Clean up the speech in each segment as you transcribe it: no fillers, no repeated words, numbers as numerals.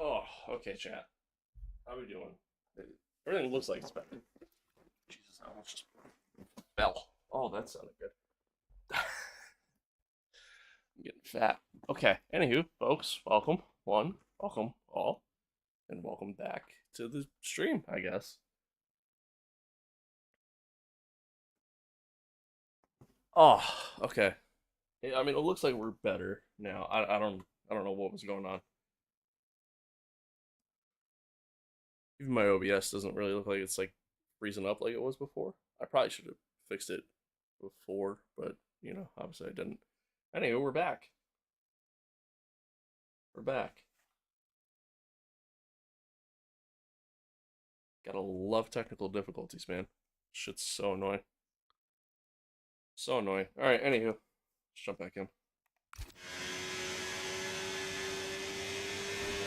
Oh, okay, chat. How we doing? Everything looks like it's better. Jesus, I almost just fell. Oh, that sounded good. I'm getting fat. Okay, anywho, folks, welcome. One, welcome all, and welcome back to the stream, I guess. Oh, okay. Yeah, I mean, it looks like we're better now. I don't know what was going on. Even my OBS doesn't really look like it's like freezing up like it was before. I probably should have fixed it before, but obviously I didn't. Anyway, we're back. We're back. Gotta love technical difficulties, man. Shit's so annoying. So annoying. Alright, anywho, let's jump back in.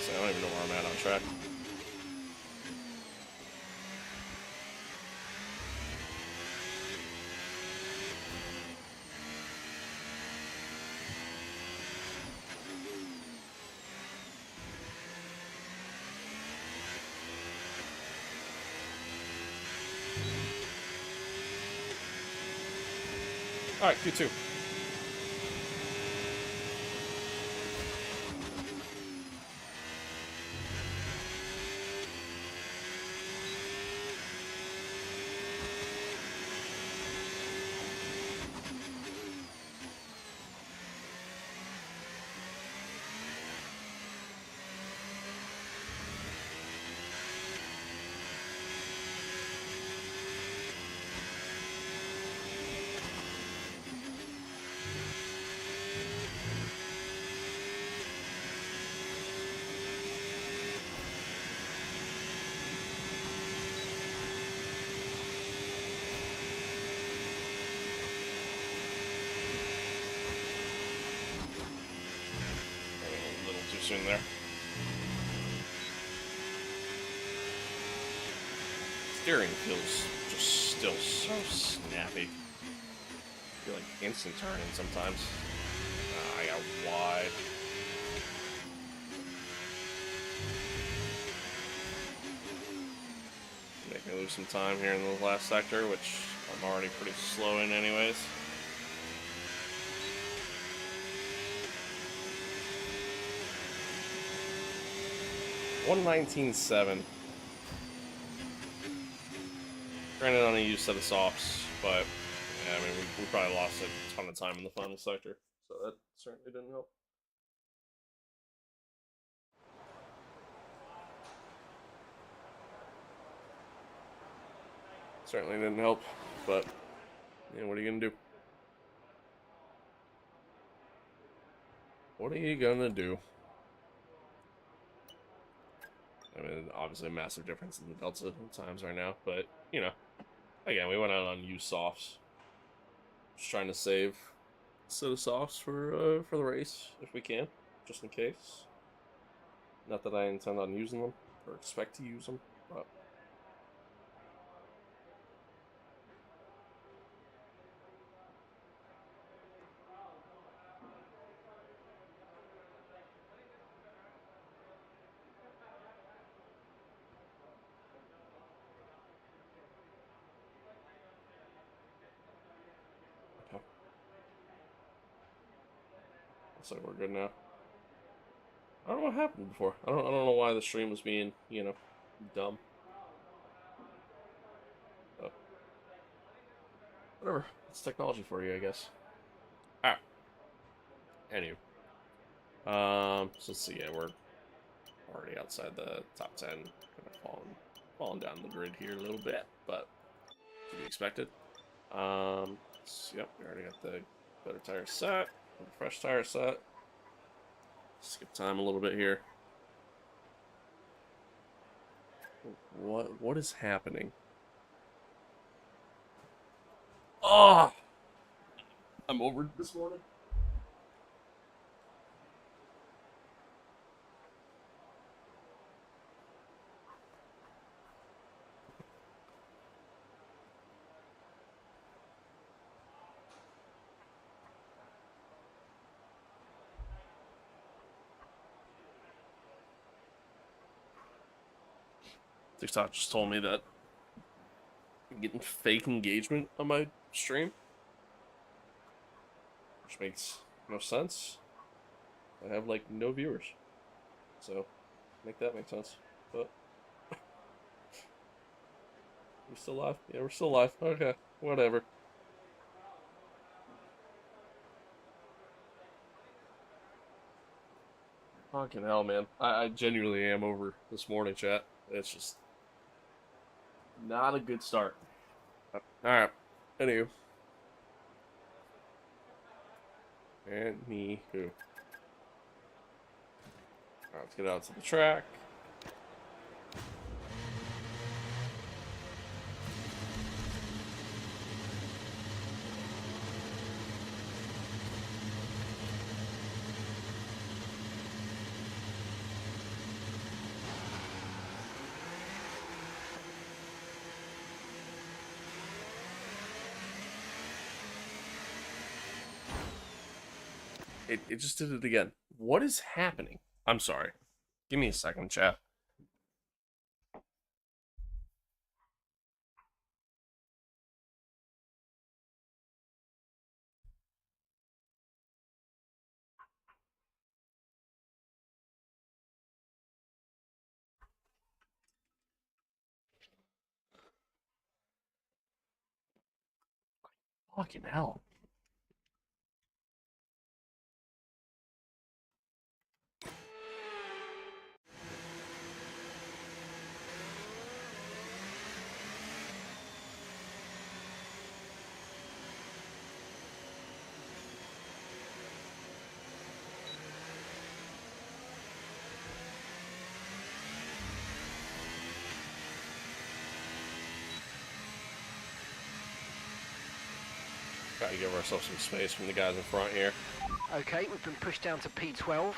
I don't even know where I'm at on track. Alright, Q2. A little too soon there. Steering feels just still so snappy. I feel like instant turning sometimes. I got wide. Make me lose some time here in the last sector, which I'm already pretty slow in anyways. 119.7. Granted, on a used set of softs, but yeah, I mean, we probably lost a ton of time in the final sector, so that certainly didn't help. Certainly didn't help, but yeah, what are you gonna do? What are you gonna do? I mean, obviously a massive difference in the delta times right now, but again, we went out on used softs. Just trying to save a set of softs for the race if we can, just in case. Not that I intend on using them or expect to use them, but okay. Looks like we're good now. I don't know what happened before. I don't know why the stream was being, dumb. But whatever. It's technology for you, I guess. Ah. Anyway. So let's see, yeah, we're already outside the top 10. Kind of falling down the grid here a little bit, but to be expected. So, yep, we already got the better tire set, the fresh tire set. Skip time a little bit here. What is happening? Oh, I'm over this morning. TikTok just told me that I'm getting fake engagement on my stream, which makes no sense. I have like no viewers, so make that make sense. But we still live? Yeah, we're still live. Okay, whatever. Fucking hell, man. I genuinely am over this morning, chat. It's just not a good start. Alright. Anywho. Anywho. Alright, let's get out to the track. It just did it again. What is happening? I'm sorry. Give me a second, chat. Fucking hell. Gotta give ourselves some space from the guys in front here. Okay, we've been pushed down to P12.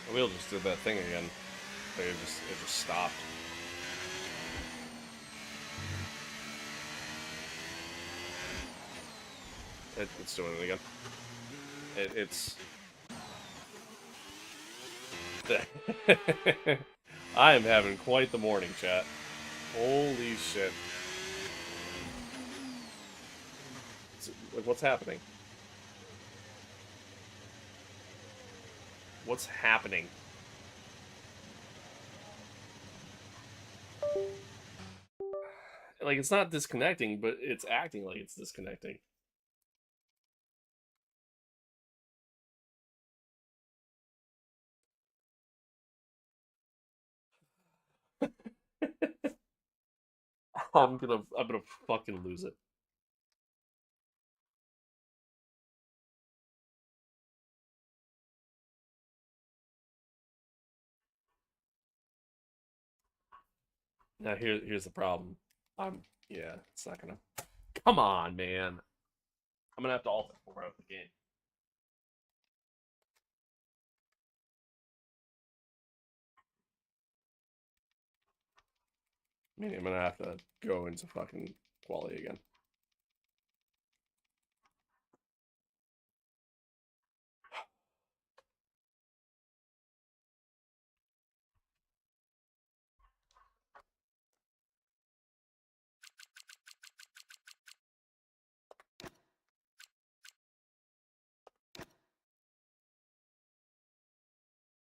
The wheel just did that thing again. Like it just stopped. It's doing it again. It's. I am having quite the morning, chat. Holy shit. Like, what's happening? What's happening? Like, it's not disconnecting, but it's acting like it's disconnecting. I'm gonna fucking lose it. Now here's the problem. Yeah, it's not gonna. Come on, man. I'm gonna have to alter out the game. I mean, I'm gonna have to go into fucking quality again.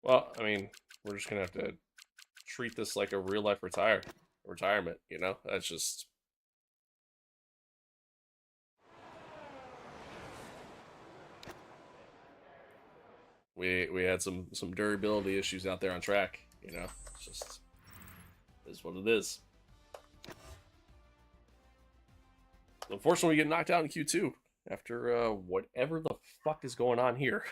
Well, I mean, we're just gonna have to treat this like a real life retirement, you know? That's just we had some durability issues out there on track. You know, it's just is what it is. Unfortunately, we get knocked out in Q2 after whatever the fuck is going on here.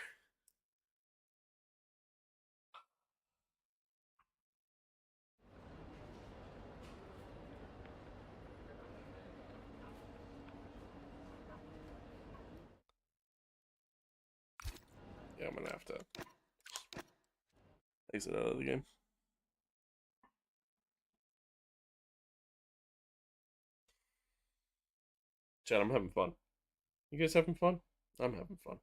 Yeah, I'm gonna have to exit out of the game. Chad, I'm having fun. You guys having fun? I'm having fun.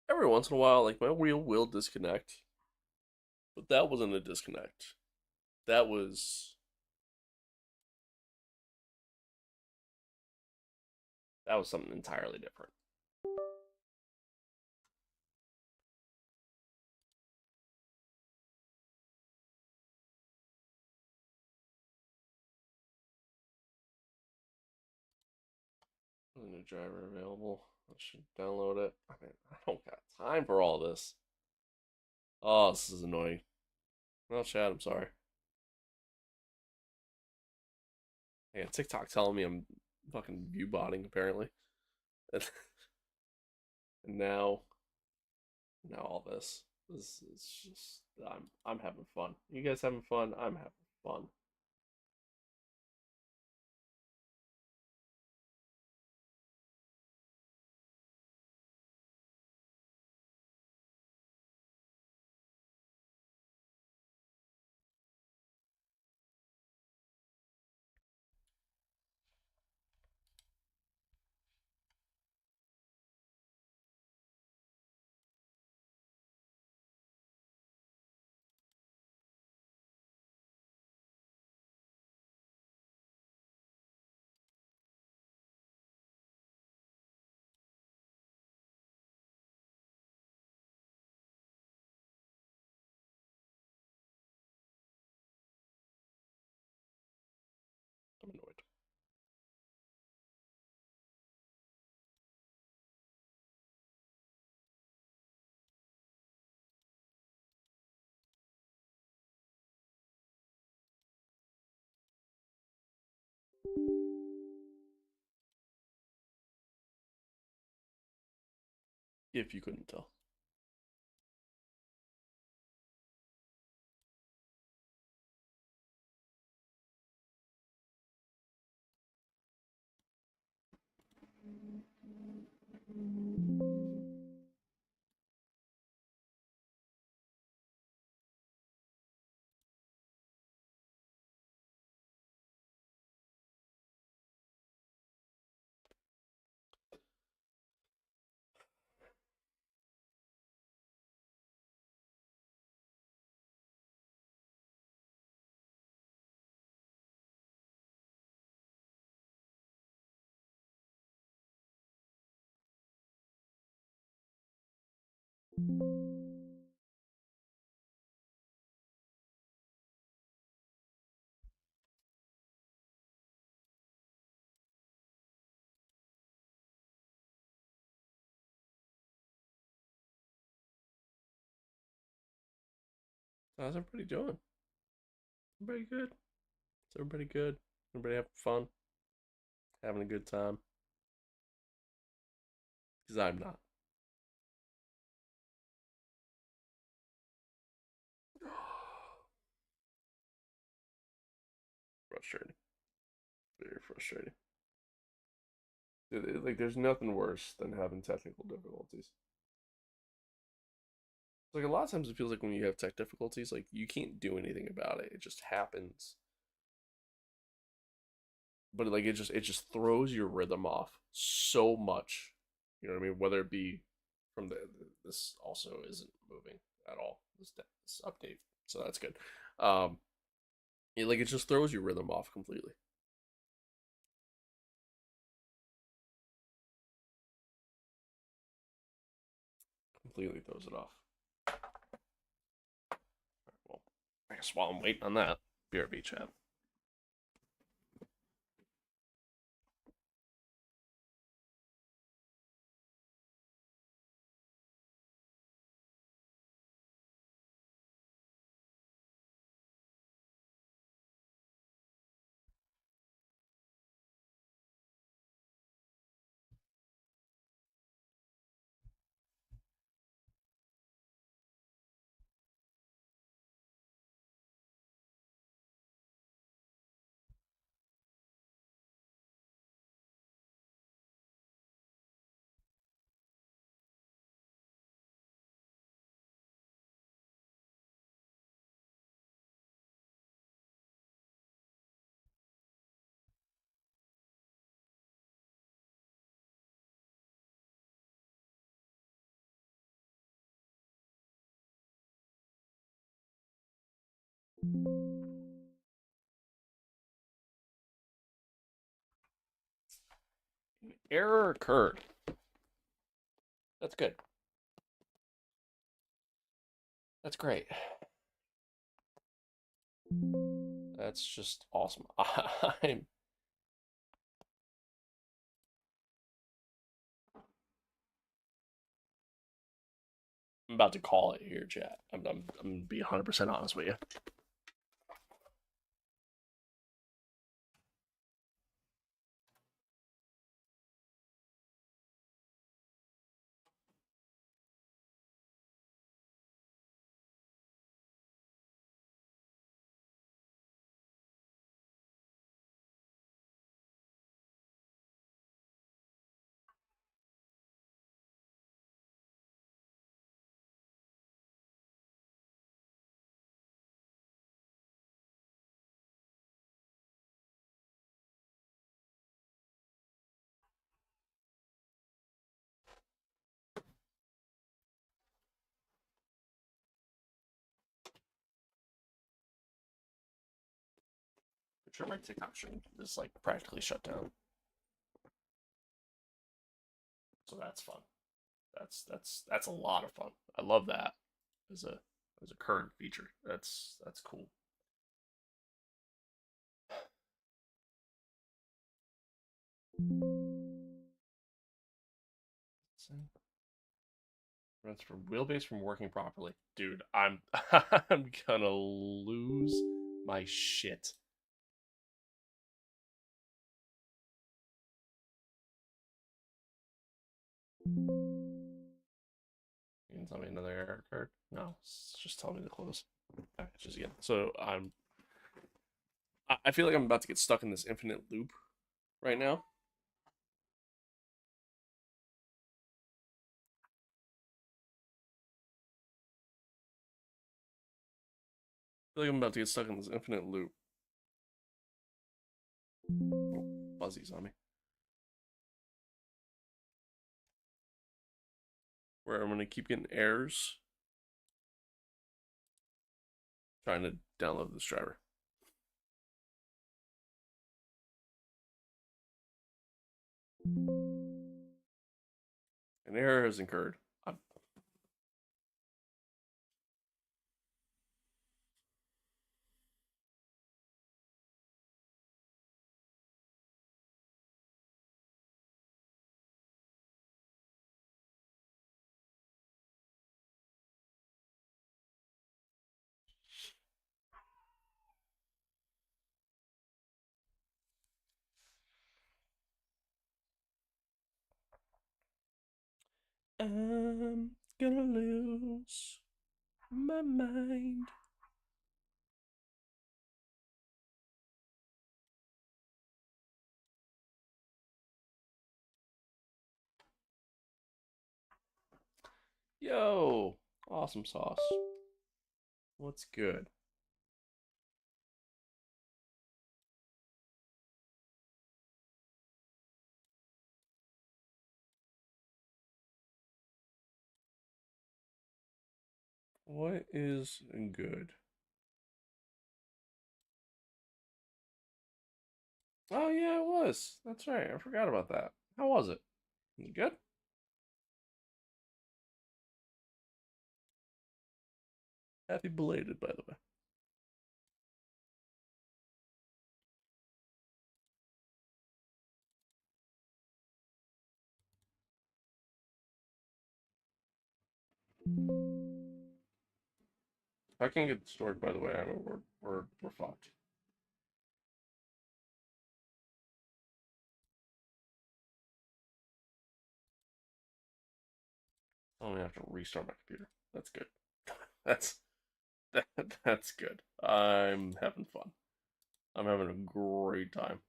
Every once in a while, like my wheel will disconnect, but that wasn't a disconnect. That was something entirely different. New driver available. I should download it. I mean, I don't got time for all this. Oh, this is annoying. Well, Chad, I'm sorry. Yeah, TikTok telling me I'm fucking view botting apparently. And now all this. This is just I'm having fun. You guys having fun? I'm having fun. I'm annoyed. If you couldn't tell. How's everybody doing? Everybody good? Is everybody good? Everybody having fun? Having a good time? Because I'm not. Frustrating. Very frustrating. Like, there's nothing worse than having technical difficulties. Like a lot of times it feels like when you have tech difficulties, like you can't do anything about it. It just happens. But like it just throws your rhythm off so much. You know what I mean? Whether it be from this also isn't moving at all. This update, so that's good. Um, it just throws your rhythm off completely. Completely throws it off. Well, I guess while I'm waiting on that, BRB chat. Error occurred. That's good. That's great. That's just awesome. I'm about to call it here, chat. I'm gonna be 100% honest with you. I'm sure my TikTok stream is like practically shut down, so that's fun. That's a lot of fun. I love that as a current feature. That's cool. Runs from wheelbase from working properly, dude. I'm I'm gonna lose my shit. You can tell me another error card? No, it's just telling me to close. Just again. So I feel like I'm about to get stuck in this infinite loop right now. I feel like I'm about to get stuck in this infinite loop. Oh, fuzzies on me. Where I'm gonna keep getting errors trying to download this driver. An error has incurred. I'm gonna lose my mind. Yo, Awesome sauce. What's good? What is good? Oh yeah, it was. That's right. I forgot about that. How was it? Was it good? Happy belated, by the way. If I can't get the stored, by the way, I mean, we're fucked. I only have to restart my computer. That's good. That's that's good. I'm having fun. I'm having a great time.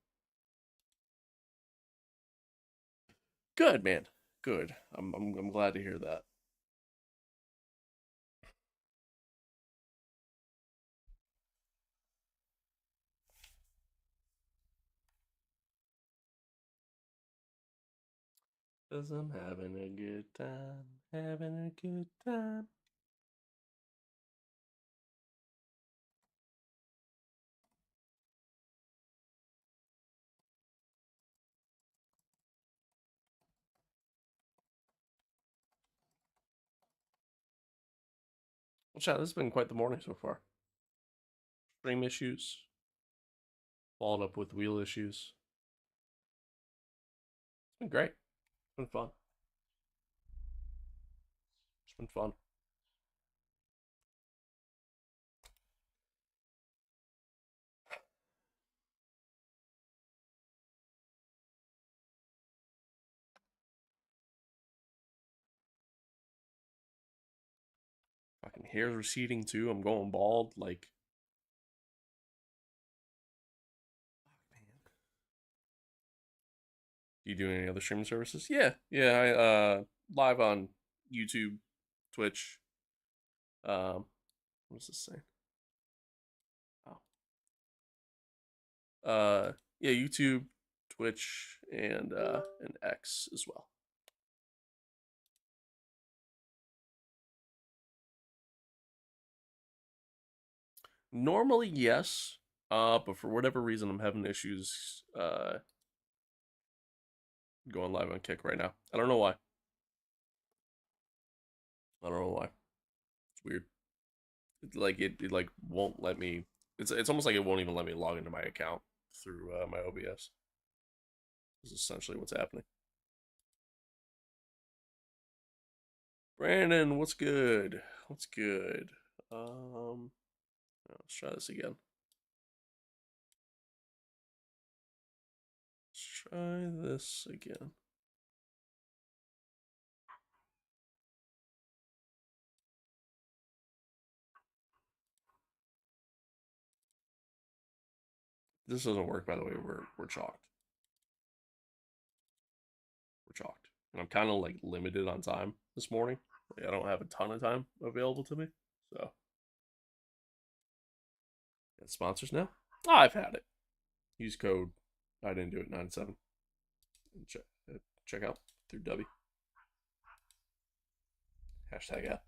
Good, man. Good. I'm glad to hear that. Cause I'm having a good time. Having a good time. Well, chat, this has been quite the morning so far. Stream issues, followed up with wheel issues. It's been great. It's been fun. It's been fun. Fucking hair's receding too. I'm going bald. Like, do you do any other streaming services? Yeah, yeah. I live on YouTube, Twitch. What does this say? Oh, yeah, YouTube, Twitch, and X as well. Normally, yes. But for whatever reason, I'm having issues going live on Kick right now. I don't know why. I don't know why. It's weird. It like won't let me. It's almost like it won't even let me log into my account through my OBS. This is essentially what's happening. Brandon, what's good? What's good? Let's try this again. Let's try this again. This doesn't work, by the way. We're chalked. We're chalked, and I'm kind of like limited on time this morning. Like, I don't have a ton of time available to me, so get sponsors now. Oh, I've had it. Use code. I didn't do it 97. Check out through W. Hashtag app.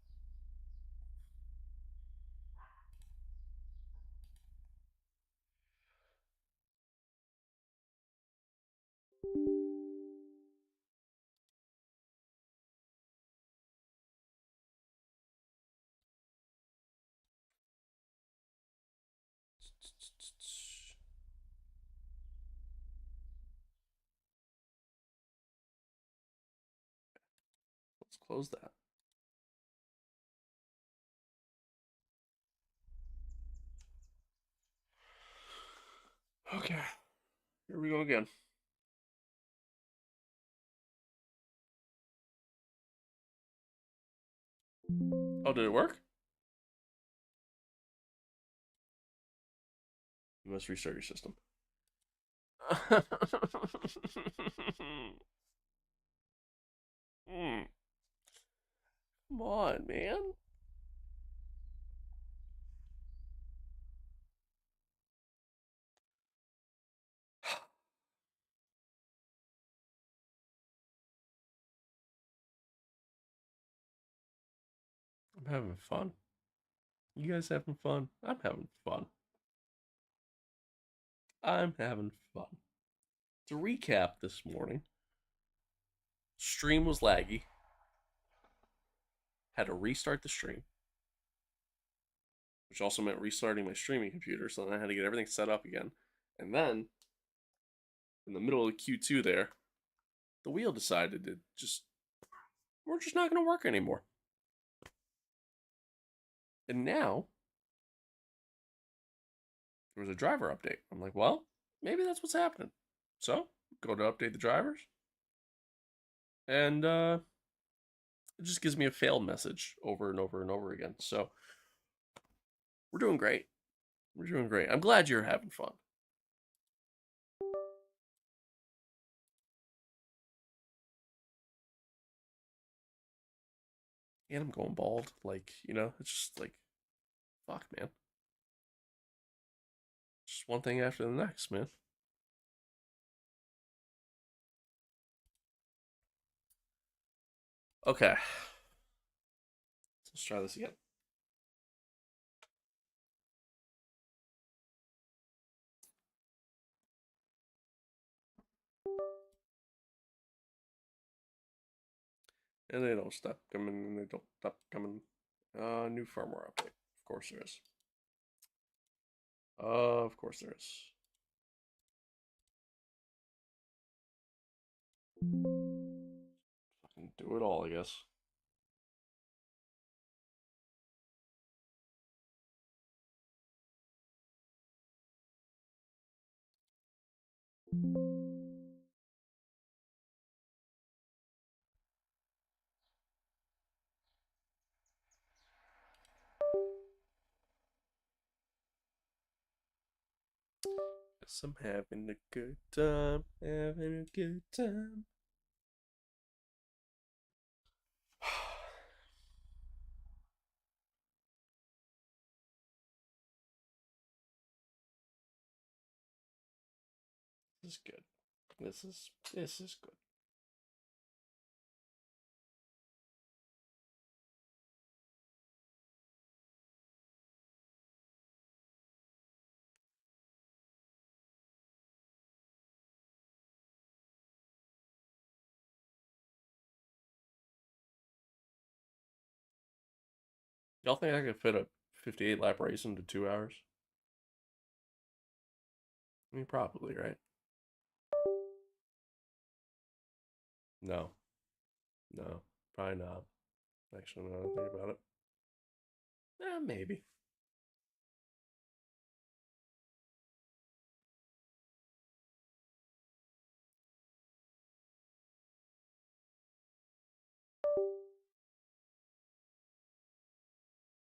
Let's close that. Okay, here we go again. Oh, did it work? You must restart your system. Come on, man. having fun. You guys having fun? I'm having fun. I'm having fun. To recap this morning, stream was laggy. Had to restart the stream, which also meant restarting my streaming computer. So then I had to get everything set up again. And then, in the middle of Q2 there, the wheel decided to we're just not going to work anymore. And now, there was a driver update. I'm like, well, maybe that's what's happening. So, go to update the drivers. And it just gives me a failed message over and over and over again. So, we're doing great. We're doing great. I'm glad you're having fun. And I'm going bald. Like, it's just like, fuck, man. Just one thing after the next, man. Okay. Let's try this again. And they don't stop coming, and they don't stop coming. New firmware update. Of course there is. Of course there is. Fucking do it all, I guess. Guess I'm having a good time, having a good time. This is good. This is good. Y'all think I could fit a 58 lap race into 2 hours? I mean, probably, right? No. No. Probably not. Actually, now that I think about it. Maybe.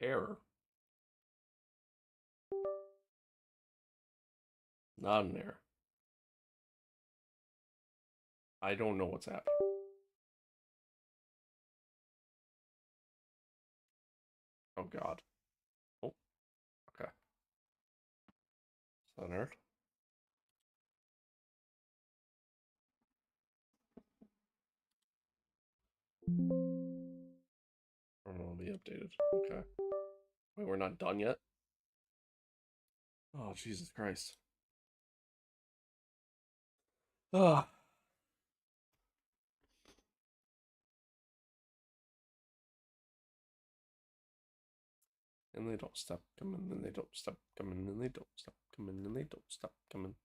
Error. Not an error. I don't know what's happening. Oh, God. Oh, okay. Is that an error? It'll be updated. Okay. Wait, we're not done yet? Oh, Jesus Christ. Ah. And they don't stop coming, and they don't stop coming, and they don't stop coming, and they don't stop coming.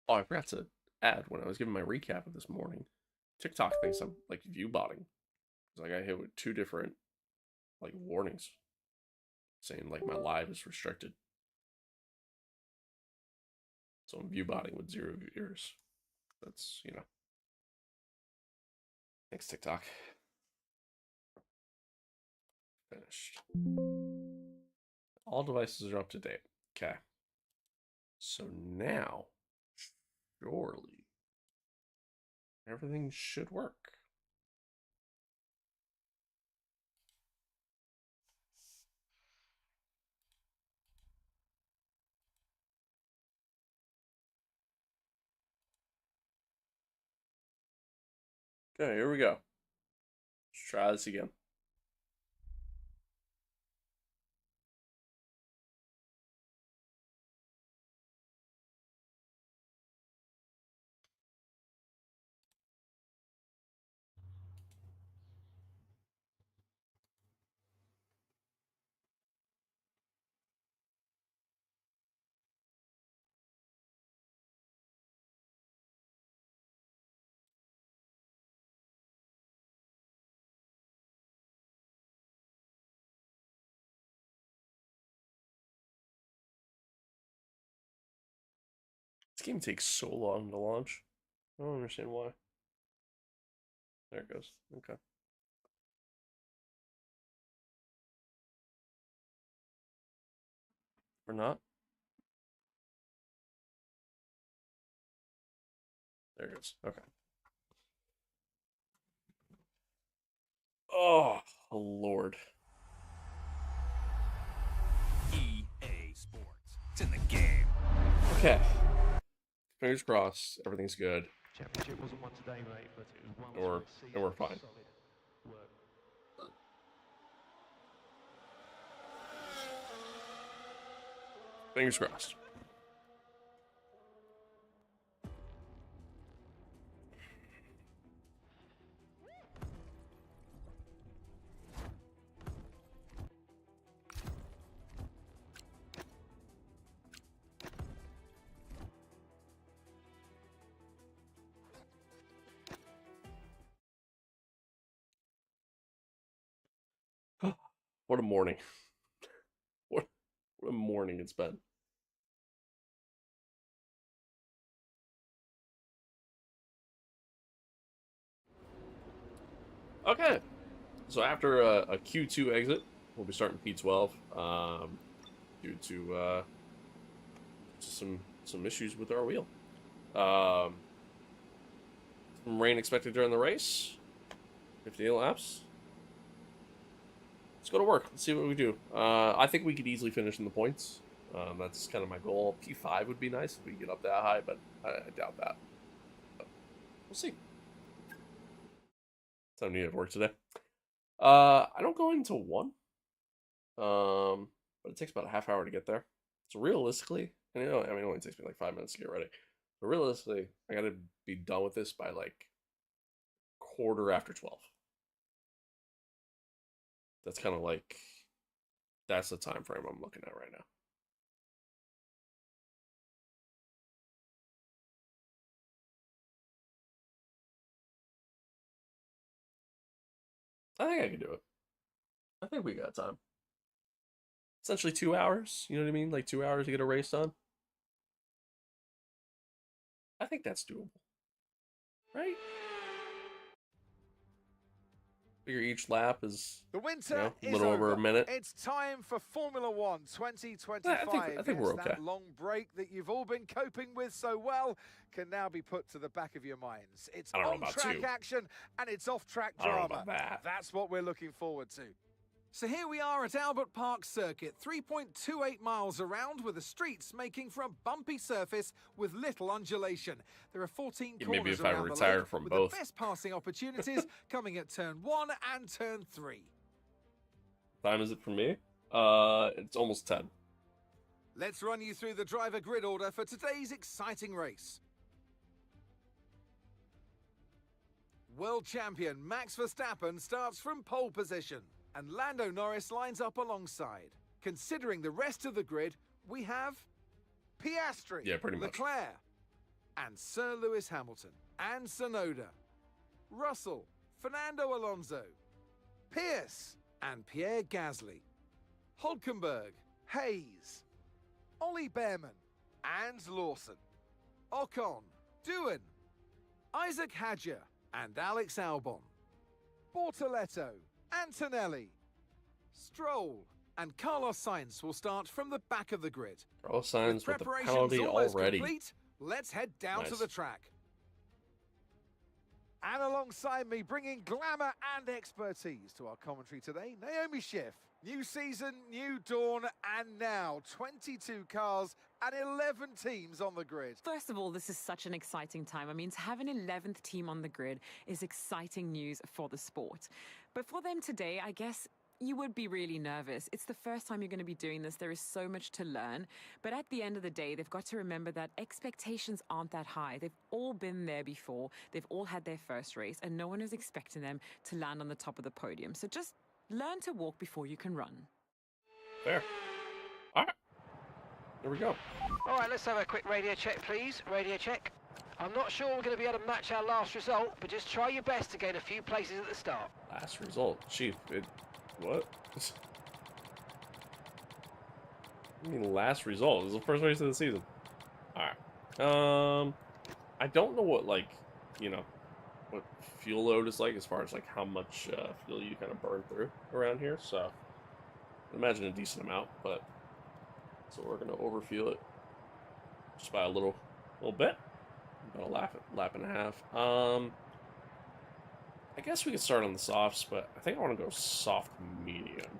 Oh, I forgot to add when I was giving my recap of this morning. TikTok thinks I'm like view botting. It's like I hit with 2 different like warnings saying like my live is restricted. So I'm view botting with 0 viewers. That's Thanks, TikTok. Finished. All devices are up to date. Okay. So now, surely, everything should work. Okay, here we go. Let's try this again. This game takes so long to launch. I don't understand why. There it goes. Okay. Or not. There it goes. Okay. Oh, Lord. EA Sports. It's in the game. Okay. Fingers crossed. Everything's good. Championship wasn't won today, mate, but it was won. And we're fine. Solid work. Fingers crossed. What a morning. What a morning it's been. Okay. So after a Q2 exit, we'll be starting P12 due to some issues with our wheel. Some rain expected during the race. 58 laps. Let's go to work. Let's see what we do. I think we could easily finish in the points. That's kind of my goal. P5 would be nice if we get up that high, but I doubt that. But we'll see. Time to need work today. I don't go into 1. But it takes about a half hour to get there. So realistically, and it only takes me like 5 minutes to get ready. But realistically, I gotta be done with this by like 12:15. That's kind of like, that's the time frame I'm looking at right now. I think I can do it. I think we got time. Essentially 2 hours, you know what I mean? Like 2 hours to get a race done. I think that's doable. Right? Figure each lap is The winter a little over a minute. It's time for Formula One 2025. I think we're okay. That long break that you've all been coping with so well can now be put to the back of your minds. It's on-track action and it's off-track drama. I don't know about that. That's what we're looking forward to. So here we are at Albert Park Circuit, 3.28 miles around, with the streets making for a bumpy surface with little undulation. There are 14 corners maybe if I around the retire lake, from with both. the best passing opportunities coming at turn 1 and turn 3. Time is it for me? It's almost 10. Let's run you through the driver grid order for today's exciting race. World champion Max Verstappen starts from pole position, and Lando Norris lines up alongside. Considering the rest of the grid, we have Piastri, Yeah, pretty much. Leclerc, and Sir Lewis Hamilton, and Tsunoda, Russell, Fernando Alonso, Pierce, and Pierre Gasly, Hulkenberg, Hayes, Ollie Behrman, and Lawson, Ocon, Doohan, Isaac Hadjar, and Alex Albon, Bortoletto, Antonelli, Stroll, and Carlos Sainz will start from the back of the grid. Carlos Sainz with the Preparations penalty almost already. complete, let's head down to Nice. the track. And alongside me, bringing glamour and expertise to our commentary today, Naomi Schiff. New season, new dawn, and now 22 cars and 11 teams on the grid. First of all, this is such an exciting time. I mean, to have an 11th team on the grid is exciting news for the sport. But for them today, I guess you would be really nervous. It's the first time you're going to be doing this. There is so much to learn. But at the end of the day, they've got to remember that expectations aren't that high. They've all been there before. They've all had their first race, and no one is expecting them to land on the top of the podium. So just learn to walk before you can run. Fair. All right. Here we go. All right, let's have a quick radio check, please. Radio check. I'm not sure we're going to be able to match our last result, but just try your best to gain a few places at the start. Last result. Chief, what? I mean, last result. This is the first race of the season. Alright. I don't know what, like, you know, what fuel load is like as far as, like, how much fuel you kind of burn through around here. So, I imagine a decent amount, but... So we're going to overfuel it just by a little bit. About a lap and a half. I guess we could start on the softs, but I think I want to go soft medium.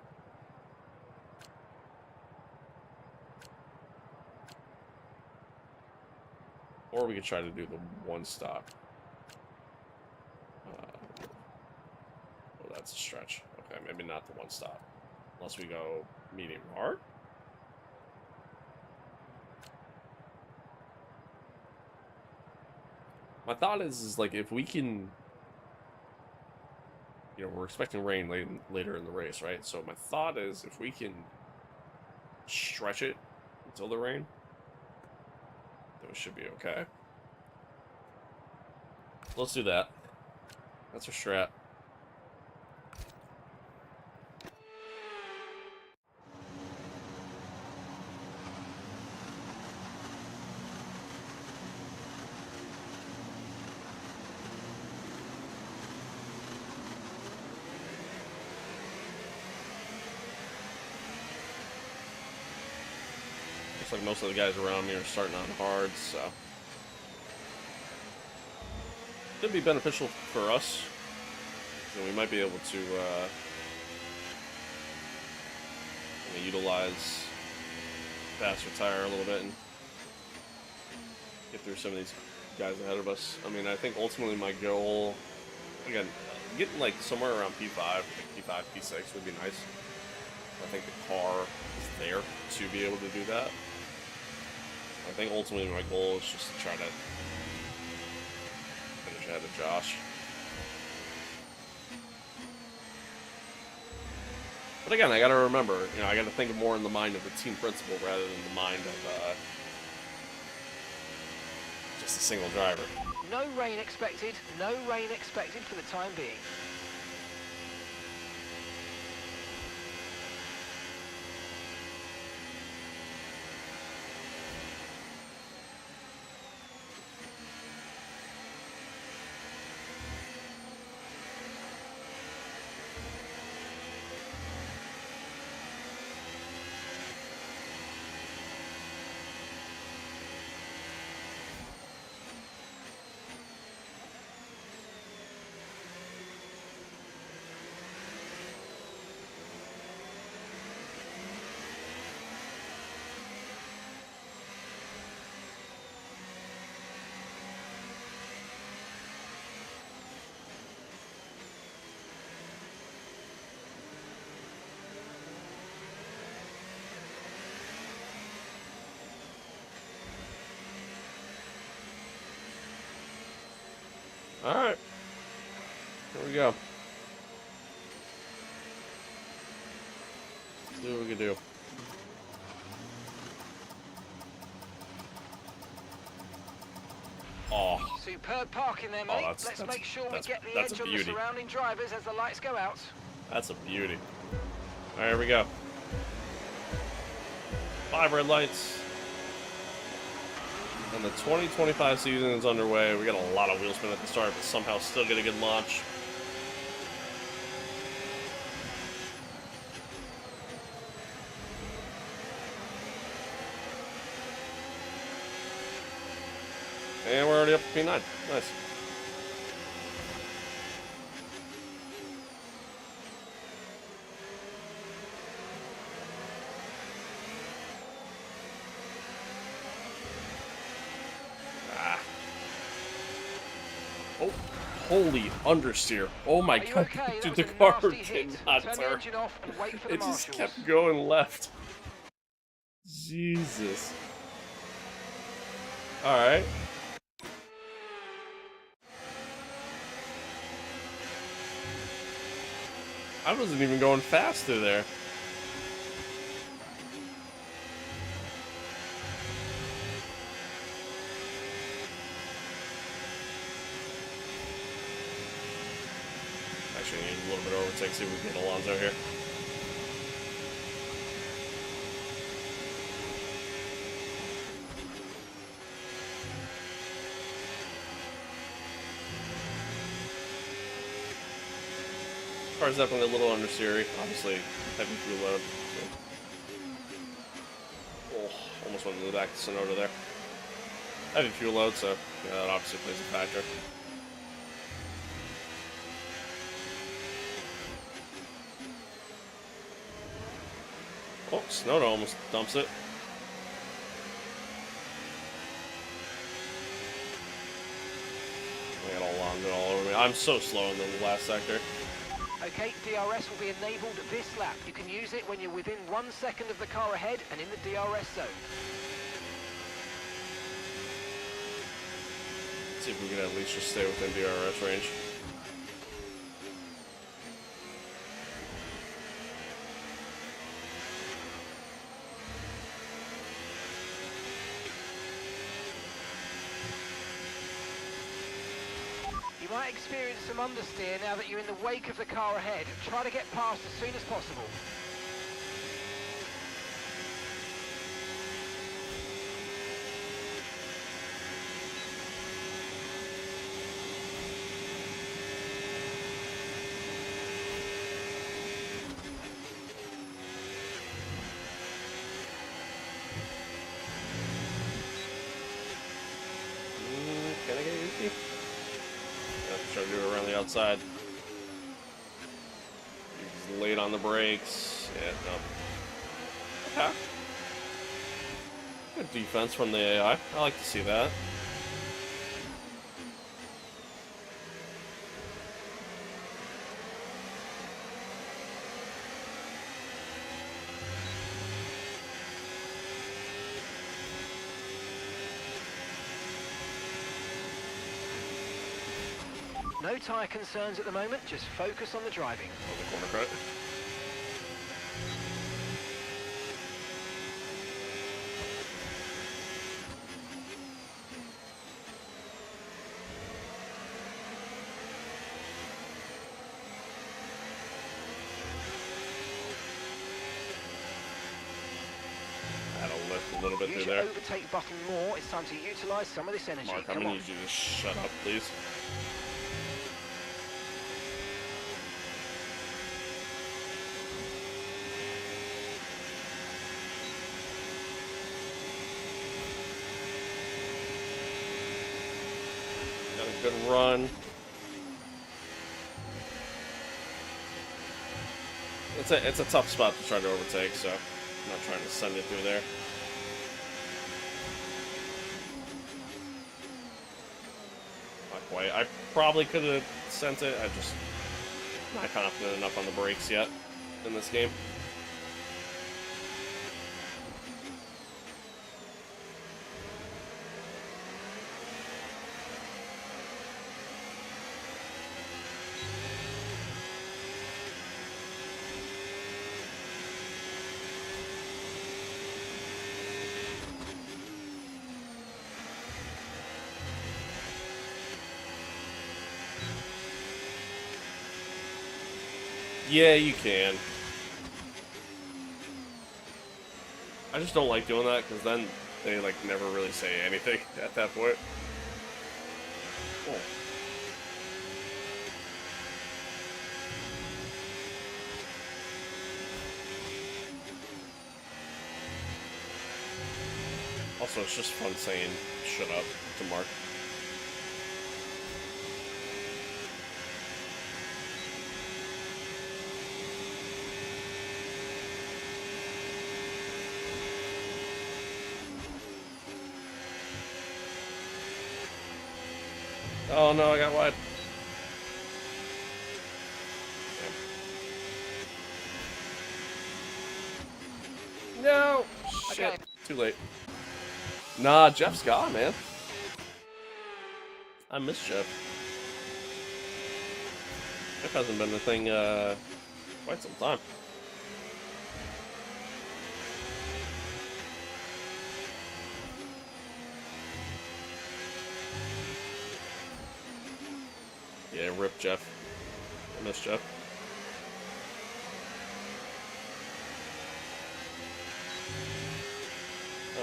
Or we could try to do the one stop. Well, that's a stretch. Okay, maybe not the one stop. Unless we go medium hard. My thought is like if we can... You know, we're expecting rain later in the race, right? So my thought is if we can stretch it until the rain, then we should be okay. Let's do that. That's our strat. Looks like most of the guys around me are starting on hard, so could be beneficial for us. So we might be able to utilize faster tire a little bit and get through some of these guys ahead of us. I mean, I think ultimately my goal, again, getting like somewhere around P5, like P5, P6 would be nice. I think the car is there to be able to do that. I think ultimately my goal is just to try to finish ahead of Josh. But again, I gotta remember, you know, I gotta think more in the mind of the team principal rather than the mind of just a single driver. No rain expected. No rain expected for the time being. Alright. Here we go. Let's see what we can do. Oh. Superb parking there, mate. Let's make sure we get the edge on the surrounding drivers as the lights go out. That's a beauty. Alright, here we go. 5 red lights. And the 2025 season is underway. We got a lot of wheel spin at the start, but somehow still get a good launch. And we're already up to P9. Nice. Oh, holy understeer. Oh my Are you god, okay? That dude, was the a car nasty did hit. not Turn the turn. engine off and wait for the It just marshals. kept going left. Jesus. Alright. I wasn't even going faster there. Actually, I need a little bit of overtake, see if we can get Alonso here. Car's definitely a little understeery. Obviously, heavy fuel load. So. Oh, almost went in the back to Sonoda there. Heavy fuel load, so yeah, that obviously plays a factor. Oh, Sonoda almost dumps it. I got Alonso all over me. I'm so slow in the last sector. Okay, DRS will be enabled this lap. You can use it when you're within 1 second of the car ahead and in the DRS zone. Let's see if we can at least just stay within DRS range. You might experience some understeer now that you're in the wake of the car ahead. Try to get past as soon as possible. Can I get easy? Try to do it around the outside. He's late on the brakes. Yeah, no. Okay. Good defense from the AI. I like to see that. No tyre concerns at the moment, just focus on the driving. On the corner cut. That'll lift a little bit Use through your there. overtake button more. It's time to utilise some of this energy. Mark, I'm Come gonna on. need you to shut up, please. Got a good run. It's a tough spot to try to overtake, so I'm not trying to send it through there. Not quite. I probably could have sent it. I'm just not confident enough on the brakes yet in this game. Yeah, you can. I just don't like doing that because then they like never really say anything at that point. Cool. Also, it's just fun saying "shut up" to Mark. Oh no, I got wide. Damn. No! Shit. Okay. Too late. Nah, Jeff's gone, man. I miss Jeff. Jeff hasn't been a thing, quite some time. Yeah, rip Jeff. I miss Jeff.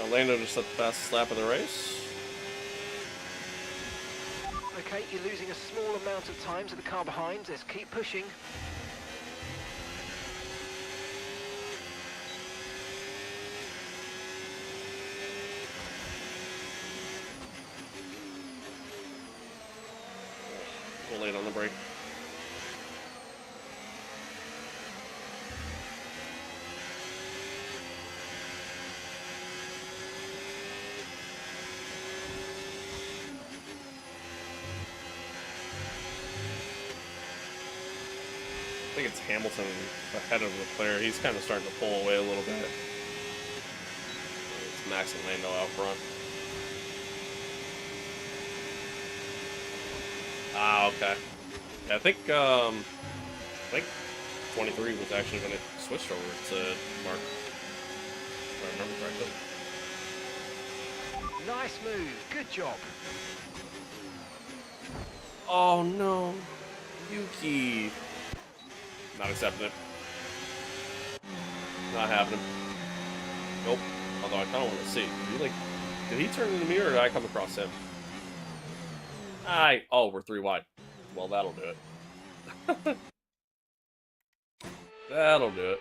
Lando just set the fastest lap of the race. Okay, you're losing a small amount of time to the car behind. Let's keep pushing. A little late on the brake. I think it's Hamilton ahead of Leclerc. He's kind of starting to pull away a little bit. It's Max and Lando out front. Ah, okay. Yeah, I think 23 was actually when it switched over to Mark, if I remember correctly. Nice move. Good job. Oh no, Yuki. Not accepting it. Not happening. Nope. Although I kind of want to see. Did he turn into me or did I come across him? Oh, we're 3 wide. Well, that'll do it. That'll do it.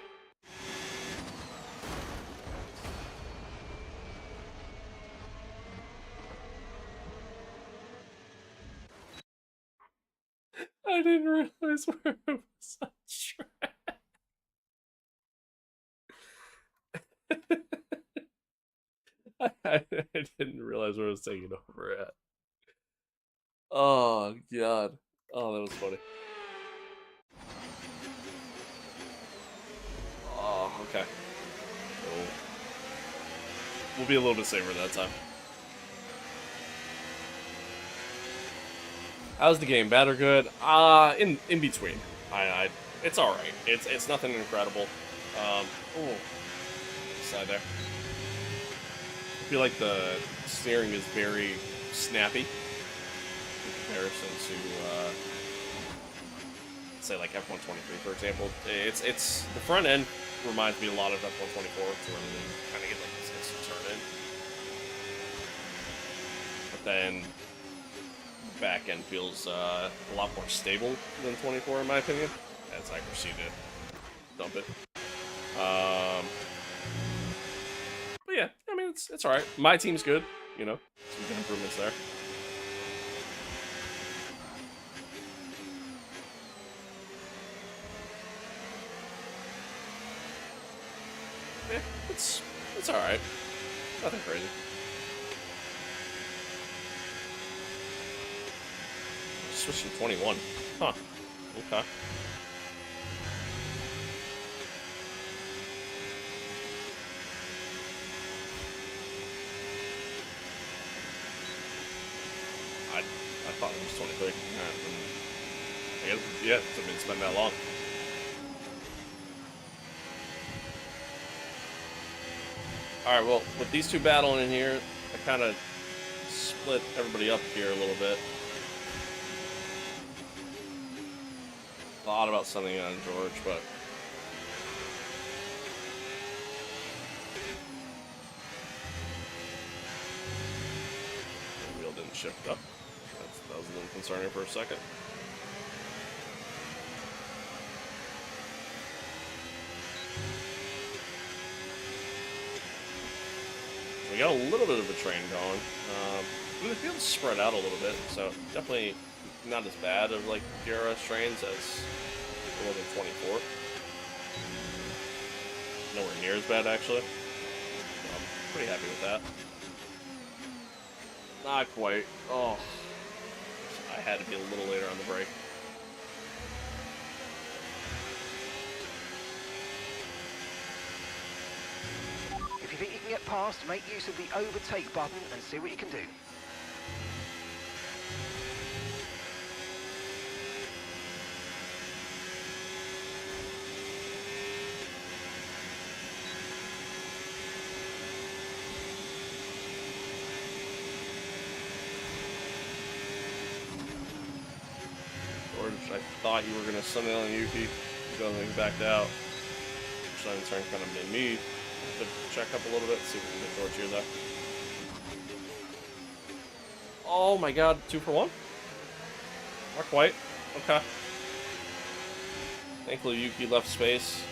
I didn't realize where it was on track. I didn't realize where I was taking over at. Oh, God. Oh, that was funny. Oh, okay. We'll be a little bit safer that time. How's the game? Bad or good? In between. It's all right. It's nothing incredible. Oh, side there. I feel like the steering is very snappy in comparison to, say, like F125, for example. It's the front end reminds me a lot of F124, where you kind of get like this instant turn in. But then the back end feels a lot more stable than 24, in my opinion, as I proceed to dump it. But yeah, I mean, it's all right. My team's good, you know, some good improvements there. Yeah, it's all right. Nothing crazy. Switched to 21. Huh. Okay. I thought it was 23. I guess, yeah, it's been that long. Alright, well, with these two battling in here, I kind of split everybody up here a little bit. Thought about sending on George, but the wheel didn't shift up. That was a little concerning for a second. We got a little bit of a train going. I mean, the field's spread out a little bit, so definitely not as bad of like DRS trains as it was in 24. Nowhere near as bad, actually. So I'm pretty happy with that. Not quite. Oh, I had to be a little later on the break. If you think you can get past, make use of the overtake button and see what you can do. George, I thought you were going to sunnail on Yuki until he backed out. Which then in turn kind of made me to check up a little bit, see if we can get George here though. Oh my god, 2 for 1? Not quite. Okay. Thankfully Yuki left space.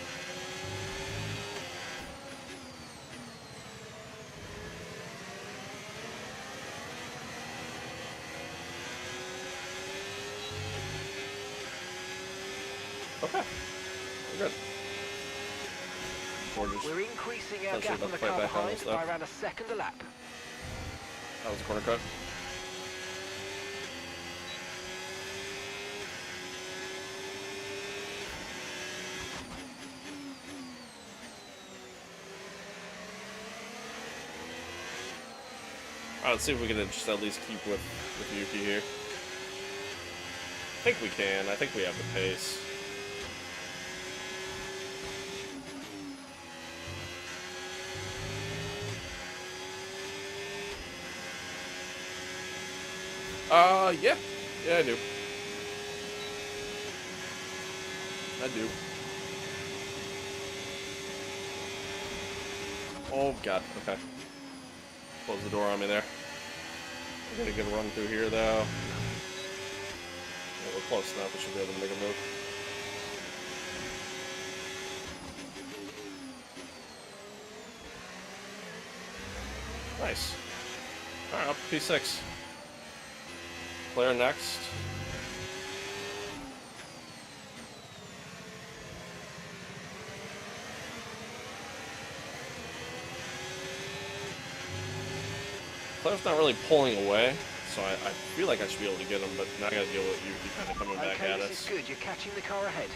Okay. We're good. We're increasing our Essentially gap on the about to car fight back on behind this by stuff. around a second a lap. That was a corner cut. Alright, let's see if we can just at least keep with Yuki here. I think we can. I think we have the pace. Yeah. Yeah, I do. I do. Oh, God. Okay. Close the door on me there. We're gonna get a run through here, though. Yeah, we're close enough. We should be able to make a move. Nice. Alright, up to P6. Player next. Claire's not really pulling away, so I feel like I should be able to get him, but now I gotta deal with Yuki kind of coming back Okay, at this us. is good. You're catching the car ahead.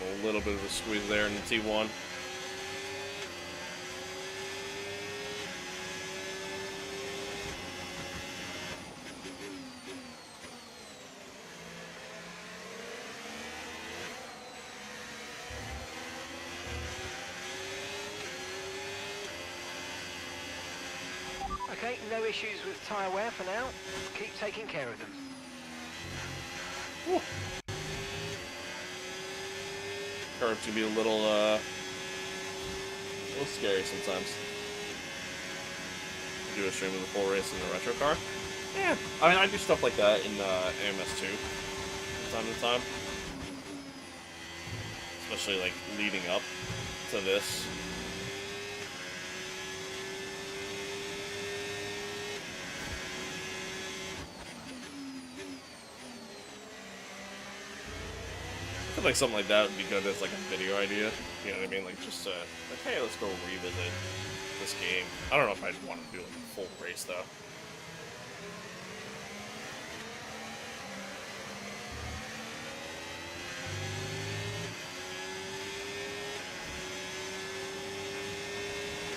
A little bit of a squeeze there in the T1. Okay, no issues with tyre wear for now. Keep taking care of them. Whew. Curves can be a little scary sometimes. Do a stream of the full race in the retro car. Yeah, I mean I do stuff like that in AMS2 from time to time, especially like leading up to this. I feel like something like that would be good as like a video idea. You know what I mean? Like just like, hey, let's go revisit this game. I don't know if I'd want to do like a full race though.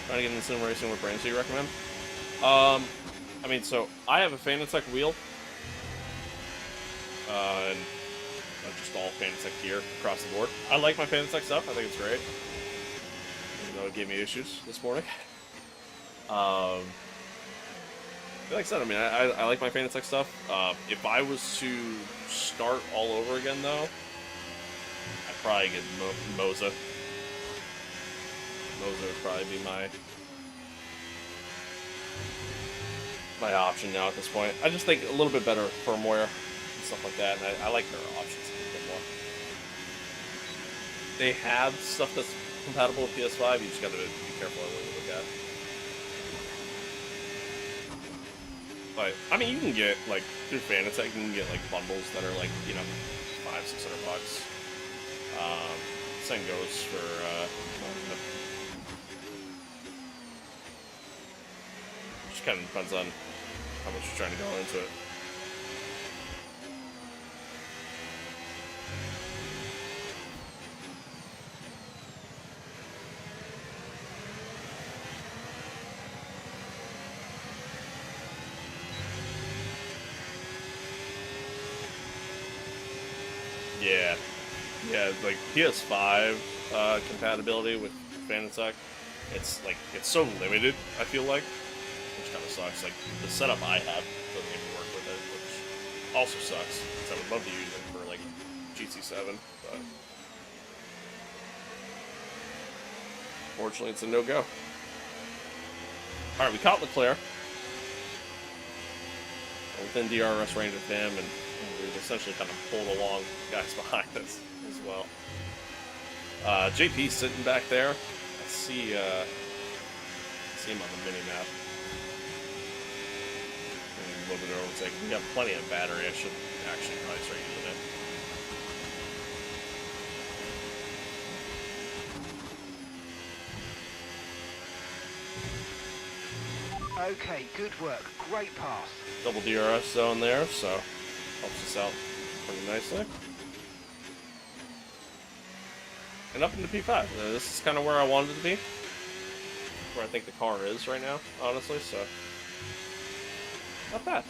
Trying to get into sim racing, what brands do you recommend? I mean, so I have a Fanatec wheel. And just all Fanatec gear across the board. I like my Fanatec stuff. I think it's great. Even though it gave me issues this morning. Like I said, I mean, I like my Fanatec stuff. If I was to start all over again, though, I'd probably get Moza. Moza would probably be my option now at this point. I just think a little bit better firmware and stuff like that, and I like their options a little bit more. They have stuff that's compatible with PS5, you just gotta be careful of what you look at. But, I mean, you can get, like, through Fanatec, you can get, like, bundles that are, like, you know, $500-600. Same goes for, just kind of depends on how much you're trying to go into it. Yeah, like PS5 compatibility with Fanatec, it's so limited, I feel like, which kind of sucks. Like, the setup I have doesn't even work with it, which also sucks, because I would love to use it for, like, GT7, but fortunately it's a no-go. Alright, we caught Leclerc. Within DRS range of him, and we've essentially kind of pulled along guys behind us as well. JP's sitting back there. I see him on the mini-map. A little bit overtake. We got plenty of battery. I should actually probably start using it. Okay, good work. Great pass. Double DRS zone there, so helps us out pretty nicely. And up into P5. This is kind of where I wanted it to be. Where I think the car is right now, honestly, so not bad.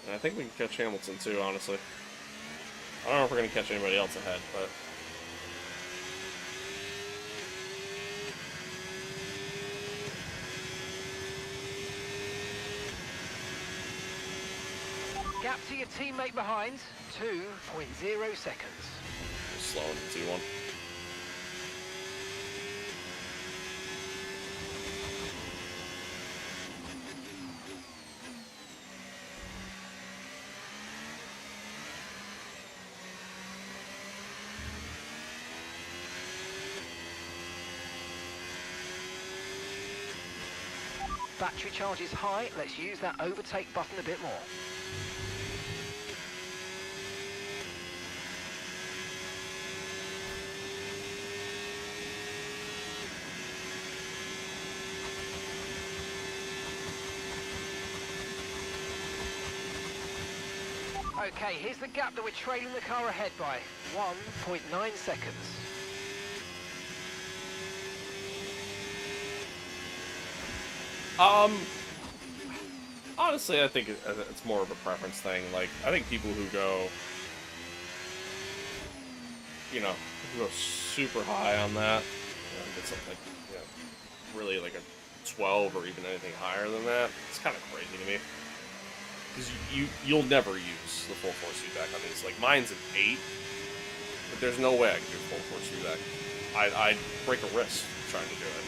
And I think we can catch Hamilton too, honestly. I don't know if we're going to catch anybody else ahead, but Gap to your teammate behind, 2.0 seconds. slow into T1. Battery charge is high, let's use that overtake button a bit more. Okay, here's the gap that we're trailing the car ahead by, 1.9 seconds. Honestly, I think it's more of a preference thing. Like, I think people who go, who go super high on that, get something like, really like a 12 or even anything higher than that, it's kind of crazy to me. Because you'll never use the full force feedback on these. Like, mine's an 8, but there's no way I can do full force feedback. I'd break a wrist trying to do it.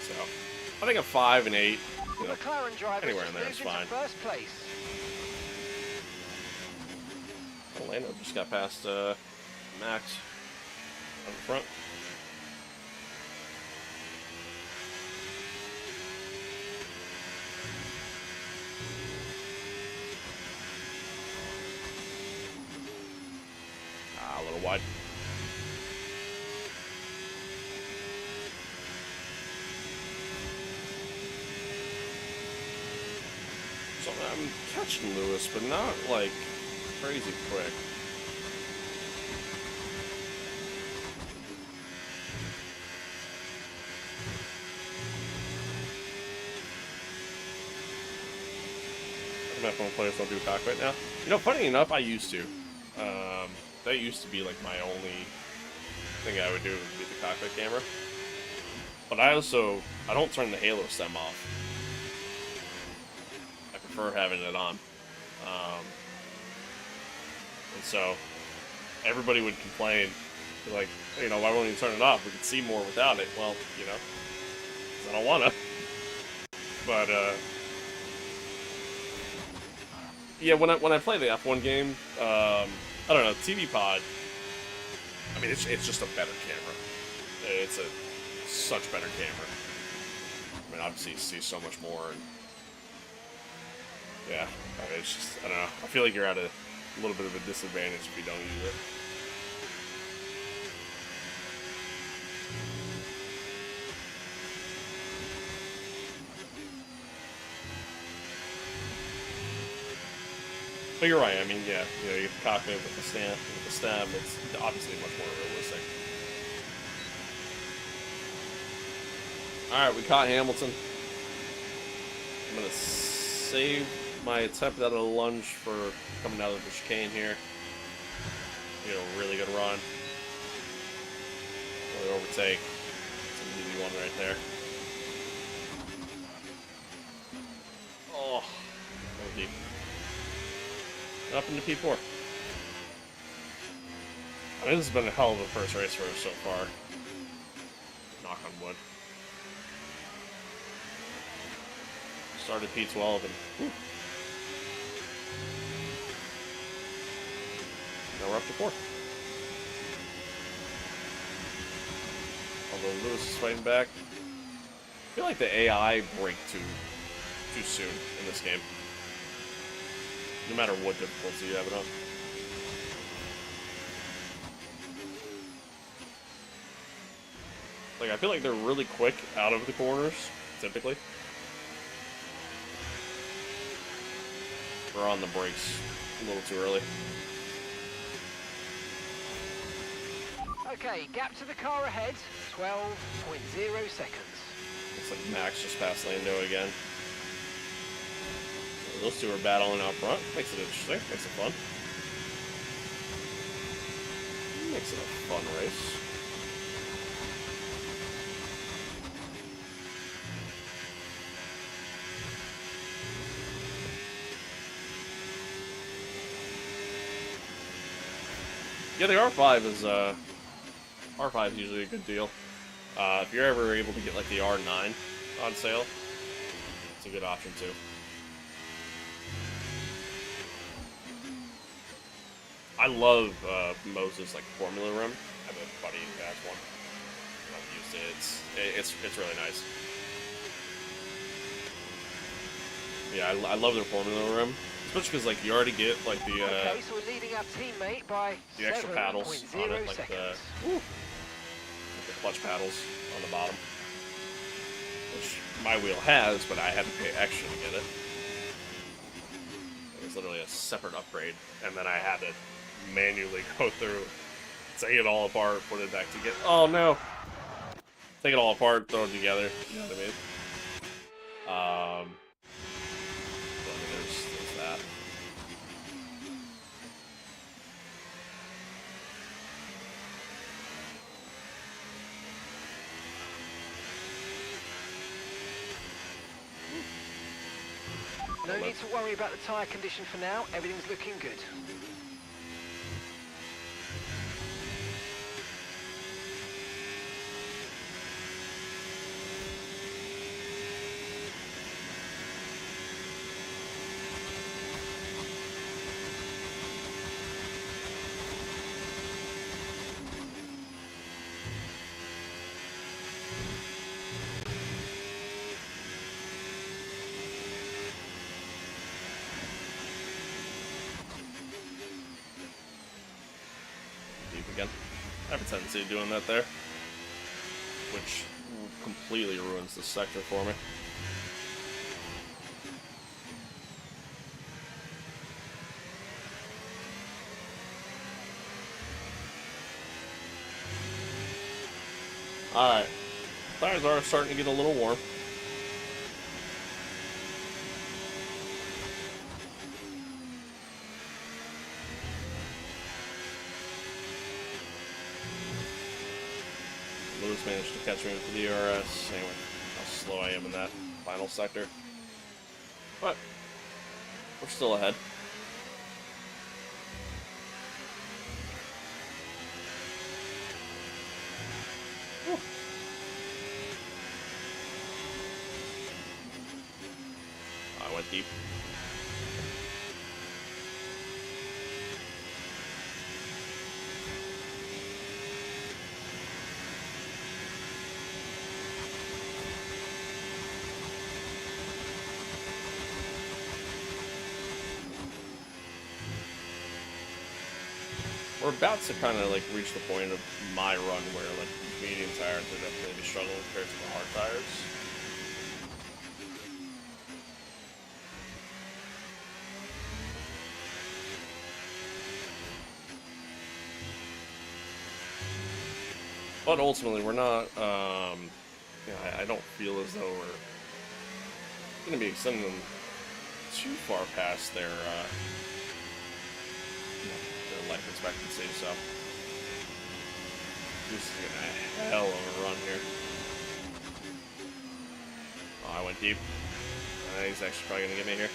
So, I think a 5 and 8, McLaren driver anywhere in there is fine. First place. Orlando just got past Max on the front. A little wide. So I'm catching Lewis, but not like crazy quick. F1 players don't do cockpit now. Funny enough, I used to. That used to be like my only thing I would do would be the cockpit camera. But I don't turn the halo stem off. I prefer having it on. And so everybody would complain, like, why won't you turn it off? We could see more without it. Well, 'cause I don't wanna. But yeah, when I play the F1 game, I don't know, TV Pod, I mean, it's just a better camera. It's a such better camera. I mean, obviously you see so much more, and yeah, I mean, it's just, I don't know, I feel like you're at a little bit of a disadvantage if you don't use it. But you're right. I mean, yeah, you know, you cockpit with the stem. It's obviously much more realistic. All right, we caught Hamilton. I'm gonna save my attempt at a lunge for coming out of the chicane here. You know, really good run. Really overtake. It's an easy one right there. Oh, that was deep. Up into P4. I mean, this has been a hell of a first race for us so far. Knock on wood. Started P12 and whew. Now we're up to 4. Although Lewis is fighting back. I feel like the AI break too soon in this game. No matter what difficulty you have it on. Like, I feel like they're really quick out of the corners, typically. We're on the brakes a little too early. Okay, gap to the car ahead, 12.0 seconds. Looks like Max just passed Lando again. Those two are battling out front. Makes it interesting. Makes it fun. Makes it a fun race. Yeah, the R5 is R5 is usually a good deal. If you're ever able to get like the R9 on sale, it's a good option too. I love Moses like Formula Rim. I have a buddy who has one. I've used it. It's really nice. Yeah, I love their Formula Rim, especially because like you already get like the Okay, so we're leading our teammate by the extra paddles on it, like seconds. the clutch paddles on the bottom, which my wheel has, but I had to pay extra to get it. It was literally a separate upgrade, and then I had to manually go through, take it all apart, put it back together. Oh no! Take it all apart, throw it together. You know what I mean? So, I mean, there's that. No need to worry about the tyre condition for now. Everything's looking good. Again. I have a tendency of doing that there, which completely ruins the sector for me. Alright, tires are starting to get a little warm. Lewis managed to catch me with the DRS. Anyway, how slow I am in that final sector. But we're still ahead. Whew. I went deep. We're about to kind of like reach the point of my run where like medium tires are definitely struggling compared to the hard tires. But ultimately, we're not. I don't feel as though we're going to be extending them too far past their life expectancy. So this is getting a hell of a run here. Oh, I went deep. He's actually probably going to get me here.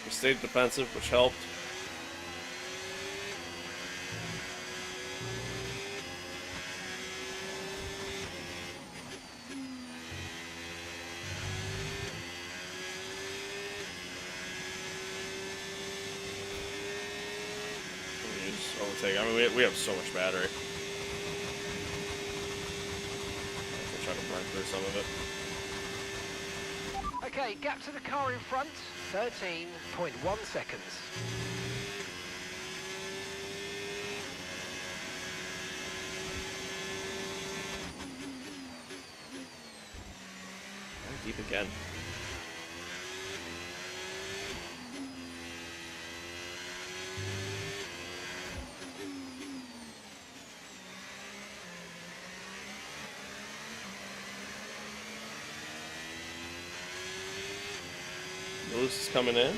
We stayed defensive, which helped. Overtake. I mean, we have so much battery. We'll try to burn through some of it. Okay, gap to the car in front, 13.1 seconds. Deep again. Lewis is coming in.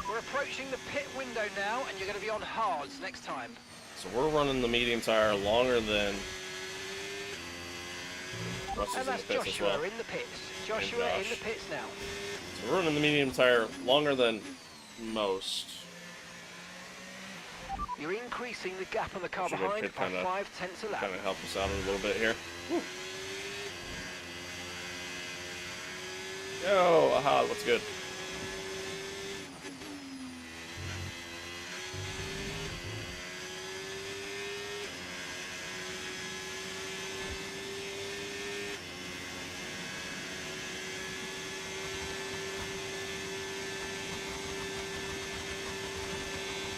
We're approaching the pit window now, and you're going to be on hards next time. So we're running the medium tire longer than Russ is And in the that's pits as Joshua well. in the pits. Joshua Josh. in the pits now. So we're running the medium tire longer than most. You're increasing the gap on the car Should behind pit by kinda- 0.5 a lap. Kind of help us out a little bit here. Woo. Yo, aha, what's good?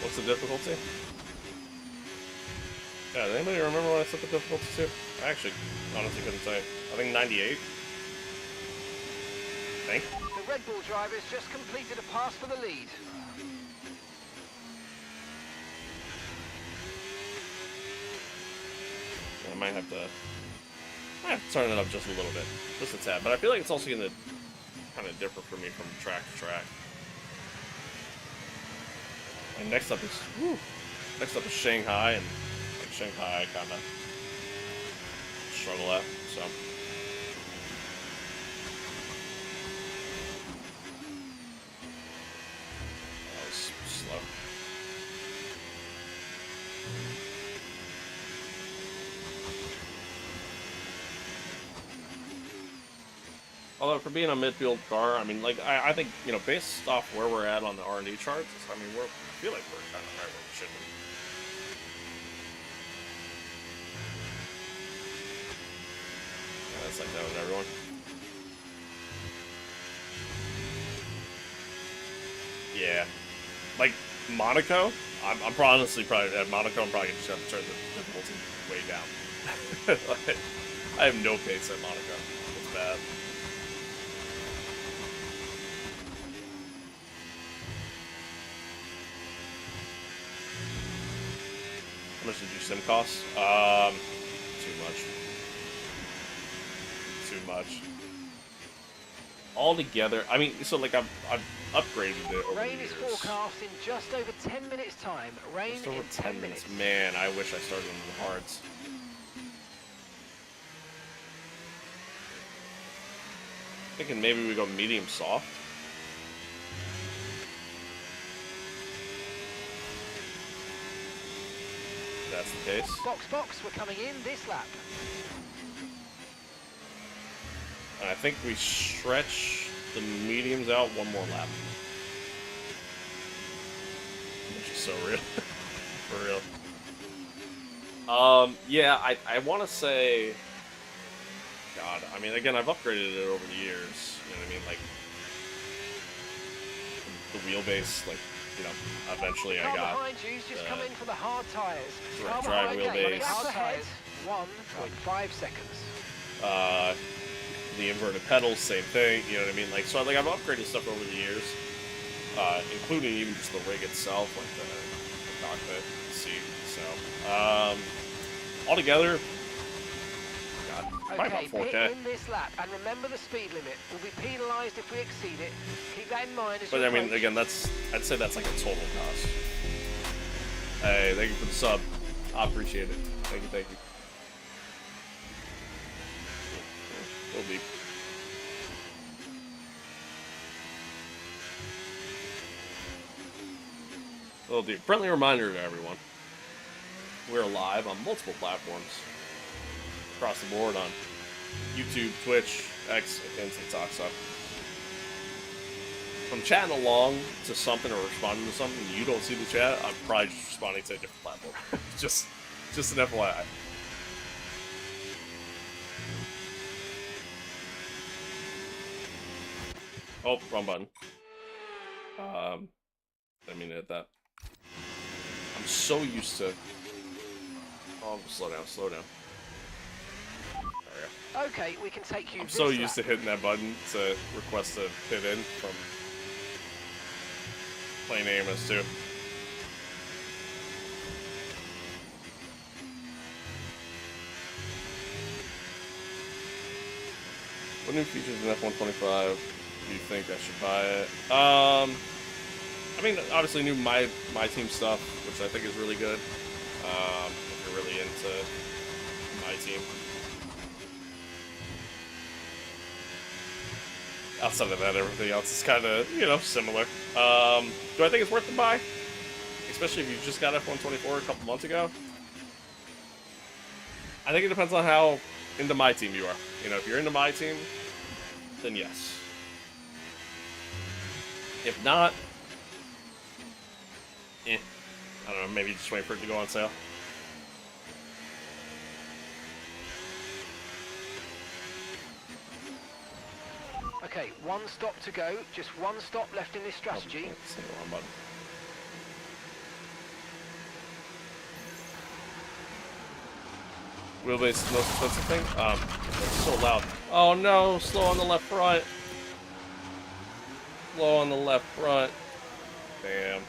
What's the difficulty? Yeah, does anybody remember what I set the difficulty to? I actually honestly couldn't say. I think 98. I think. The Red Bull drivers just completed a pass for the lead. I might have to turn it up just a little bit, just a tad. But I feel like it's also going to kind of differ for me from track to track. And next up is Shanghai, and like Shanghai I kind of struggle at. So. That was slow. Although for being a midfield car, I mean, like I think based off where we're at on the R&D charts, I mean I feel like we're kind of right where we should be. Yeah, that's like that with everyone. Yeah, like Monaco, I'm honestly probably at Monaco. I'm probably just gonna turn the difficulty way down. Like, I have no pace at Monaco. It's bad. How much did your sim cost? Too much. Too much. Altogether, I mean, so like I've upgraded it over Rain the is years. forecast in just over 10 minutes time. Rain Just over in 10 minutes. minutes. Man, I wish I started on the hards. Thinking maybe we go medium soft. If that's the case. Box, we're coming in this lap. And I think we stretch the mediums out one more lap. Which is so real. For real. Yeah, I want to say... God, I mean, again, I've upgraded it over the years. You know what I mean? Like, the wheelbase, like, eventually I Car got... behind you's just come in for the hard tyres. Car dry behind, wheelbase. gap ahead. 1.5 seconds. The inverted pedals, same thing. You know what I mean? Like, so like I've upgraded stuff over the years, including even just the rig itself, like the cockpit seat. So altogether, God, probably Okay, about 4K. pit in this lap, and remember the speed limit. We'll be penalised if we exceed it. Keep that in mind as But you I mean, approach. again, I'd say that's like a total cost. Hey, thank you for the sub. I appreciate it. Thank you, thank you. Little deep. Little deep. Friendly reminder to everyone. We're live on multiple platforms across the board on YouTube, Twitch, X, and TikTok. So if I'm chatting along to something or responding to something and you don't see the chat, I'm probably just responding to a different platform. just an FYI. Oh, wrong button. Didn't mean to hit that. I'm so used to... Oh, slow down, slow down. There we go. Okay, we can take you. I'm so used to hitting that button to request a pit in from playing AMS 2. What new features in F125 do you think I should buy it? I mean, obviously new MYTEAM stuff, which I think is really good. If you're really into MYTEAM. Outside of that, everything else is kind of, you know, similar. Do I think it's worth the buy? Especially if you just got F124 a couple months ago? I think it depends on how into MYTEAM you are. You know, if you're into MYTEAM, then yes. If not, I don't know, maybe just wait for it to go on sale. Okay, one stop to go. Just one stop left in this strategy. Oh, it's the wrong button. Wheelbase is the most expensive thing? It's so loud. Oh no, slow on the left front. Slow on the left front. Damn.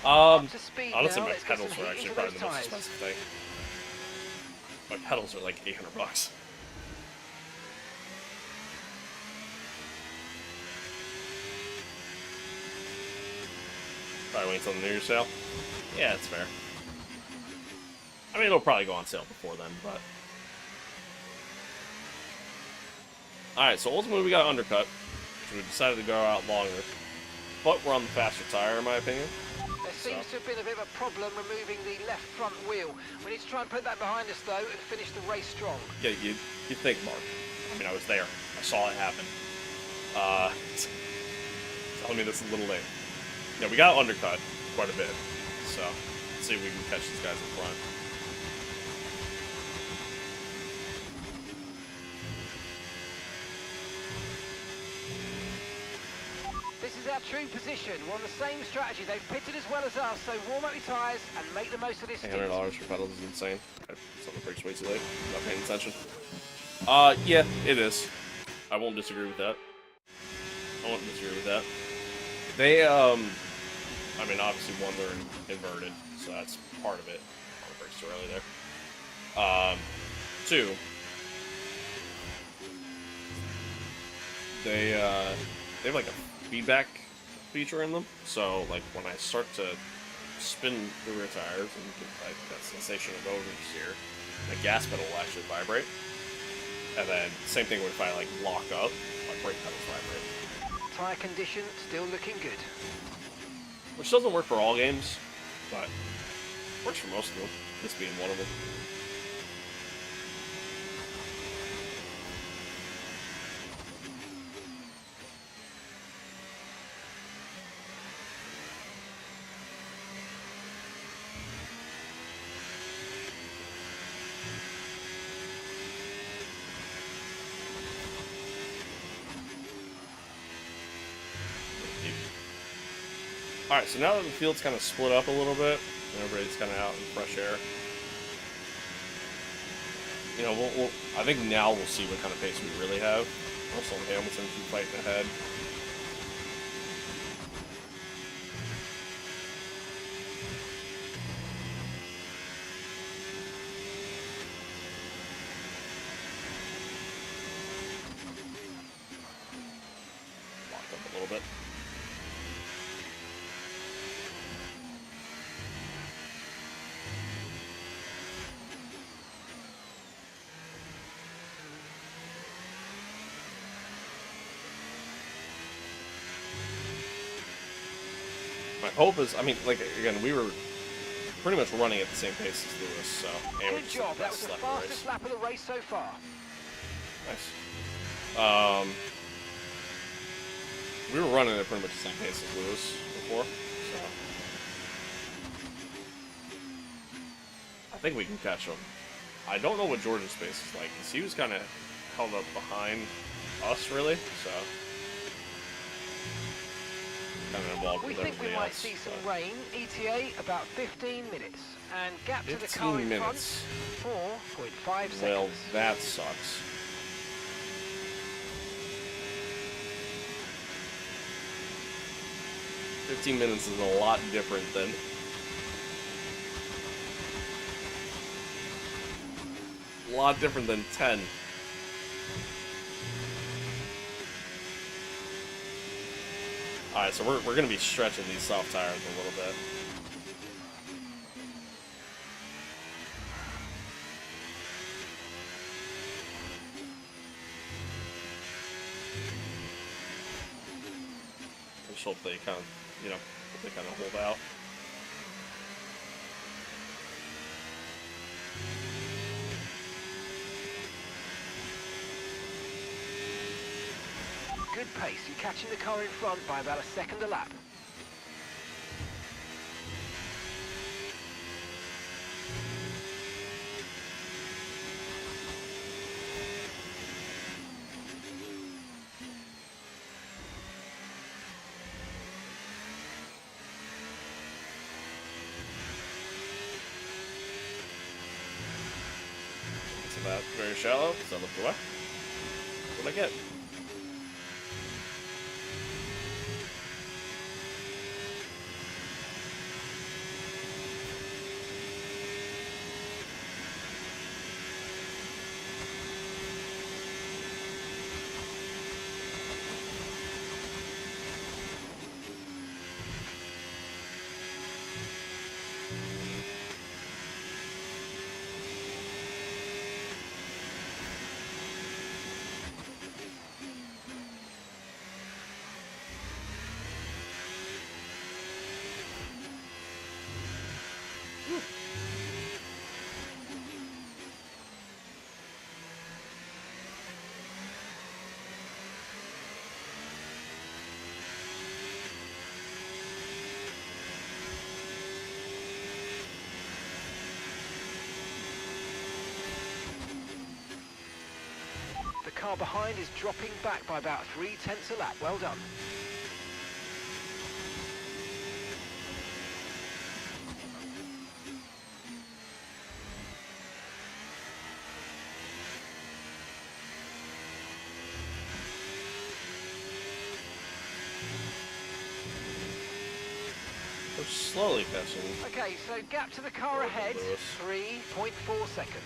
Up to speed Honestly, now. my Let's get some pedals are heat actually into probably those the most tyres. expensive thing. My pedals are like $800. Probably wait until the New Year's sale. Yeah, that's fair. I mean, it'll probably go on sale before then, but... Alright, so ultimately we got undercut, which we decided to go out longer. But we're on the faster tire, in my opinion. There seems to have been a bit of a problem removing the left front wheel. We need to try and put that behind us, though, and finish the race strong. Yeah, you think, Mark. I mean, I was there. I saw it happen. Telling me this a little late. Yeah, we got undercut quite a bit. So, let's see if we can catch these guys in front. This is our true position. We're on the same strategy. They've pitted as well as us, so warm up your tyres and make the most of this stint. $800 for pedals is insane. Something breaks way too late. I'm not paying attention. Yeah, it is. I won't disagree with that. They, I mean, obviously, one, they're inverted, so that's part of it. Oh, breaks too early there. Two, they have like a feedback feature in them, so like when I start to spin the rear tires and get like that sensation of oversteer, the gas pedal will actually vibrate. And then same thing if I like lock up, my brake pedals vibrate. Tyre condition still looking good. Which doesn't work for all games, but works for most of them, this being one of them. Alright, so now that the field's kind of split up a little bit, and everybody's kind of out in fresh air, you know, I think now we'll see what kind of pace we really have. Russell and Hamilton keep fighting ahead. Locked up a little bit. My hope is, I mean, like, again, we were pretty much running at the same pace as Lewis, so... And Good job, that was the fastest lap of the race so far. Nice. We were running at pretty much the same pace as Lewis before, so... I think we can catch him. I don't know what George's pace is like, because he was kind of held up behind us, really, so... We think we might see some rain. ETA about 15 minutes. And gap to the car in front, 4.5 seconds. Well, that sucks. "15 minutes is a lot different than... A lot different than 10. Alright, so we're going to be stretching these soft tires a little bit. Just hope they kind of, you know, hope they kind of hold out. Good pace. You're catching the car in front by about a second a lap. So that's very shallow, so I looked away. What'd I get? The car behind is dropping back by about 0.3 a lap. Well done. We're slowly catching. Okay, so gap to the car ahead, 3.4 seconds.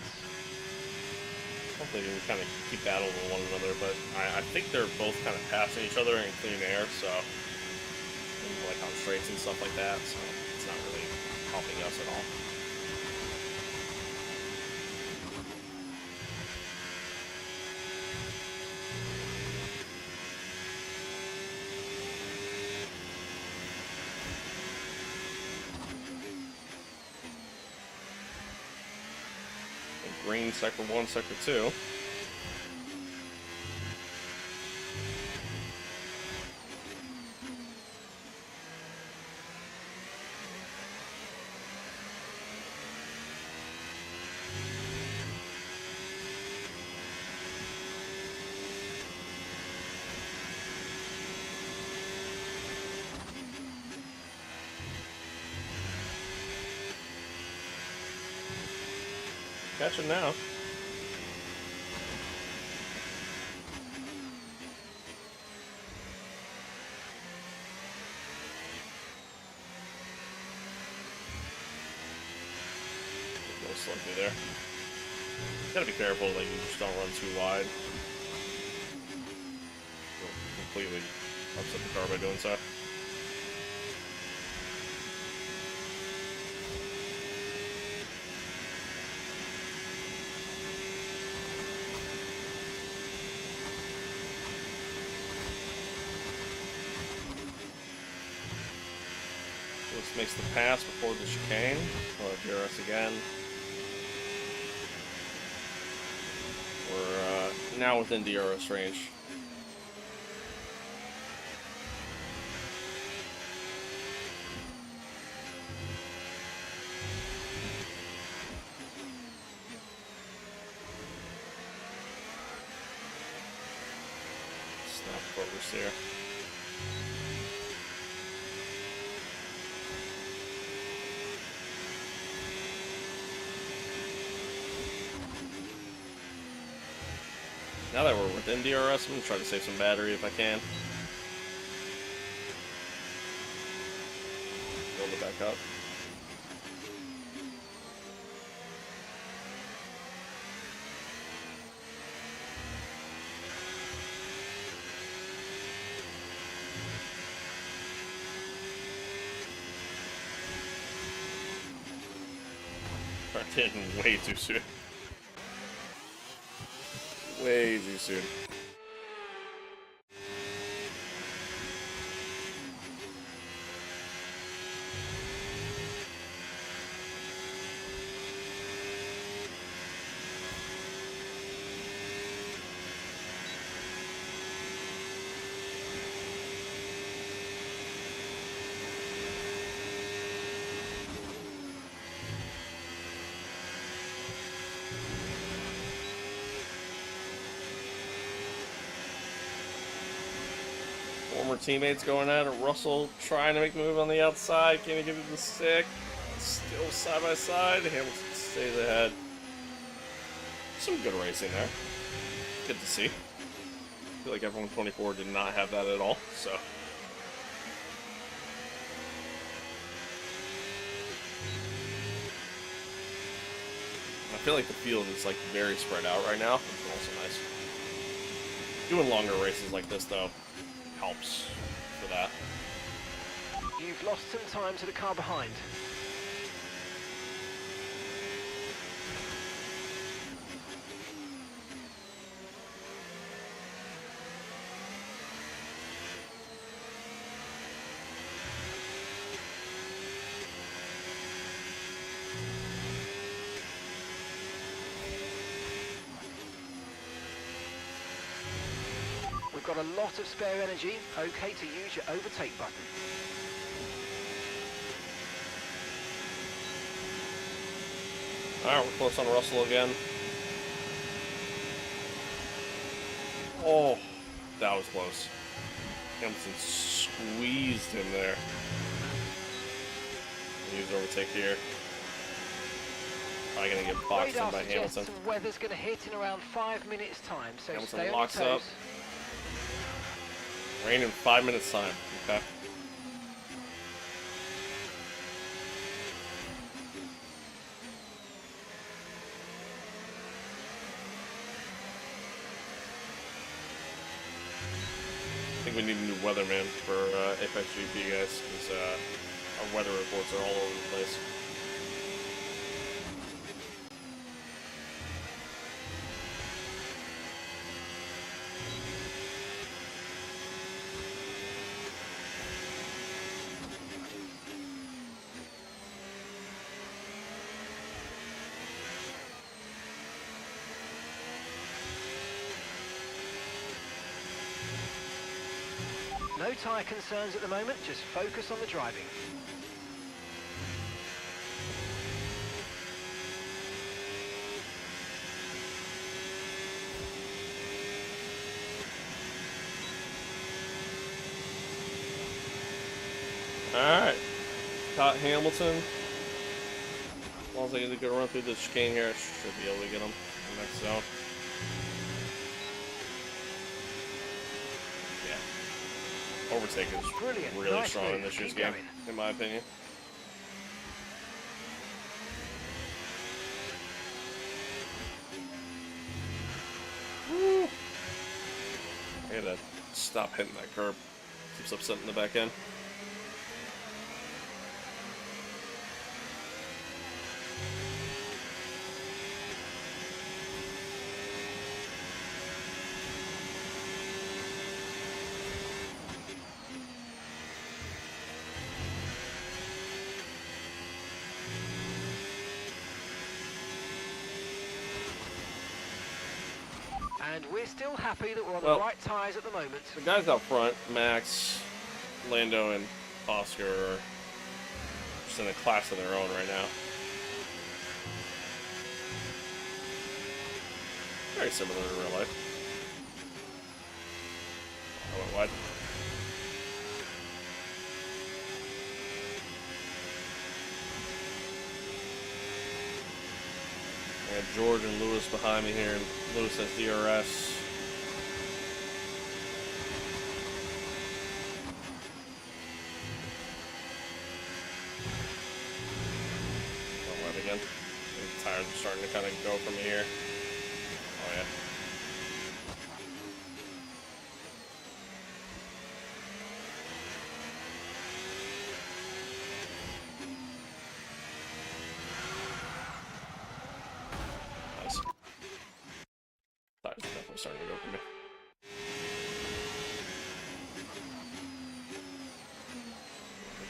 Hopefully they can kind of keep battling with one another, but I think they're both kind of passing each other in clean air, so... like on straights and stuff like that, so it's not really helping us at all. Green, sector 1, sector 2. Catch it now. slightly there. Gotta be careful that you just don't run too wide. You'll completely upset the car by doing so. This makes the pass before the chicane. DRS again. We're now within DRS range. Stop focus here. Now that we're within DRS, I'm going to try to save some battery if I can. Build it back up. Started in way too soon. Way too soon. Former teammates going at it. Russell trying to make the move on the outside. Can he give it the stick? Still side by side. Hamilton stays ahead. Some good racing there. Good to see. I feel like F124 did not have that at all, so. I feel like the field is like very spread out right now, which is also nice. Doing longer races like this though helps for that. You've lost some time to the car behind. We've got a lot of spare energy. Okay to use your overtake button. Alright, we're close on Russell again. Oh, that was close. Hamilton squeezed him there. Use overtake here. Probably gonna get boxed in by Hamilton. Some weather's gonna hit in around 5 minutes time, so Hamilton stay on locks your toes. up. Rain in 5 minutes time. Okay. I think we need a new weatherman for APXGP, guys, because our weather reports are all over the place. No tyre concerns at the moment, just focus on the driving. Alright. Caught Hamilton. As long as I get a good run through the chicane here, I should be able to get him in the next zone. Overtake is Brilliant. really Nice strong move. in this year's Keep game, going. in my opinion. stop hitting that curb. Keeps upsetting the back end. And we're still happy that we're on Well, the right tyres at the moment. The guys out front, Max, Lando, and Oscar, are just in a class of their own right now. Very similar to real life. I went wide. I got George and Lewis behind me here, and Lewis has DRS. Oh, wide again. The tires are starting to kind of go from here. Oh yeah. Nice. Tires are definitely starting to go for me.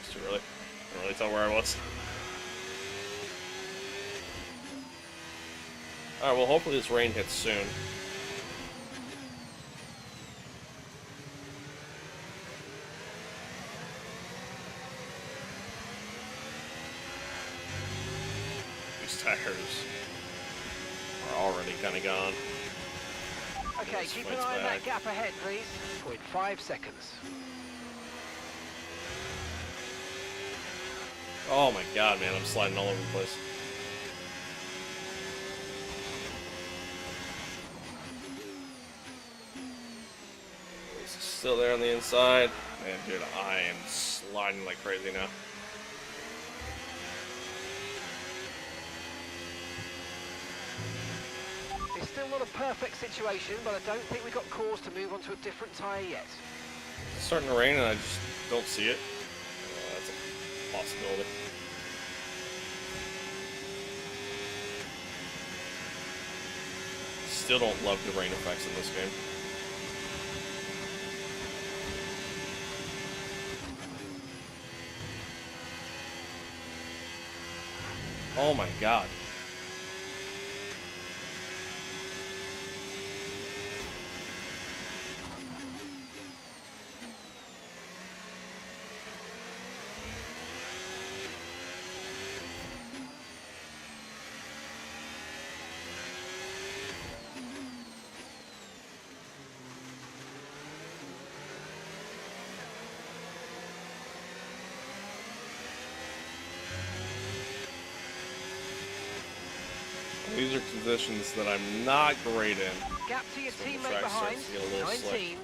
It's too early. Can't really tell where I was. Alright, well hopefully this rain hits soon. These tires are already kind of gone. Okay, Yes, keep an points eye on back. that gap ahead, please. 0.5 seconds. Oh my god, man, I'm sliding all over the place. This is still there on the inside. Man, dude, I am sliding like crazy now. It's still not a perfect situation, but I don't think we've got cause to move on to a different tyre yet. It's starting to rain and I just don't see it. That's a possibility. Still don't love the rain effects in this game. Oh my god. These are conditions that I'm not great in. Gap to your So the teammate track behind, starts to get a little slick.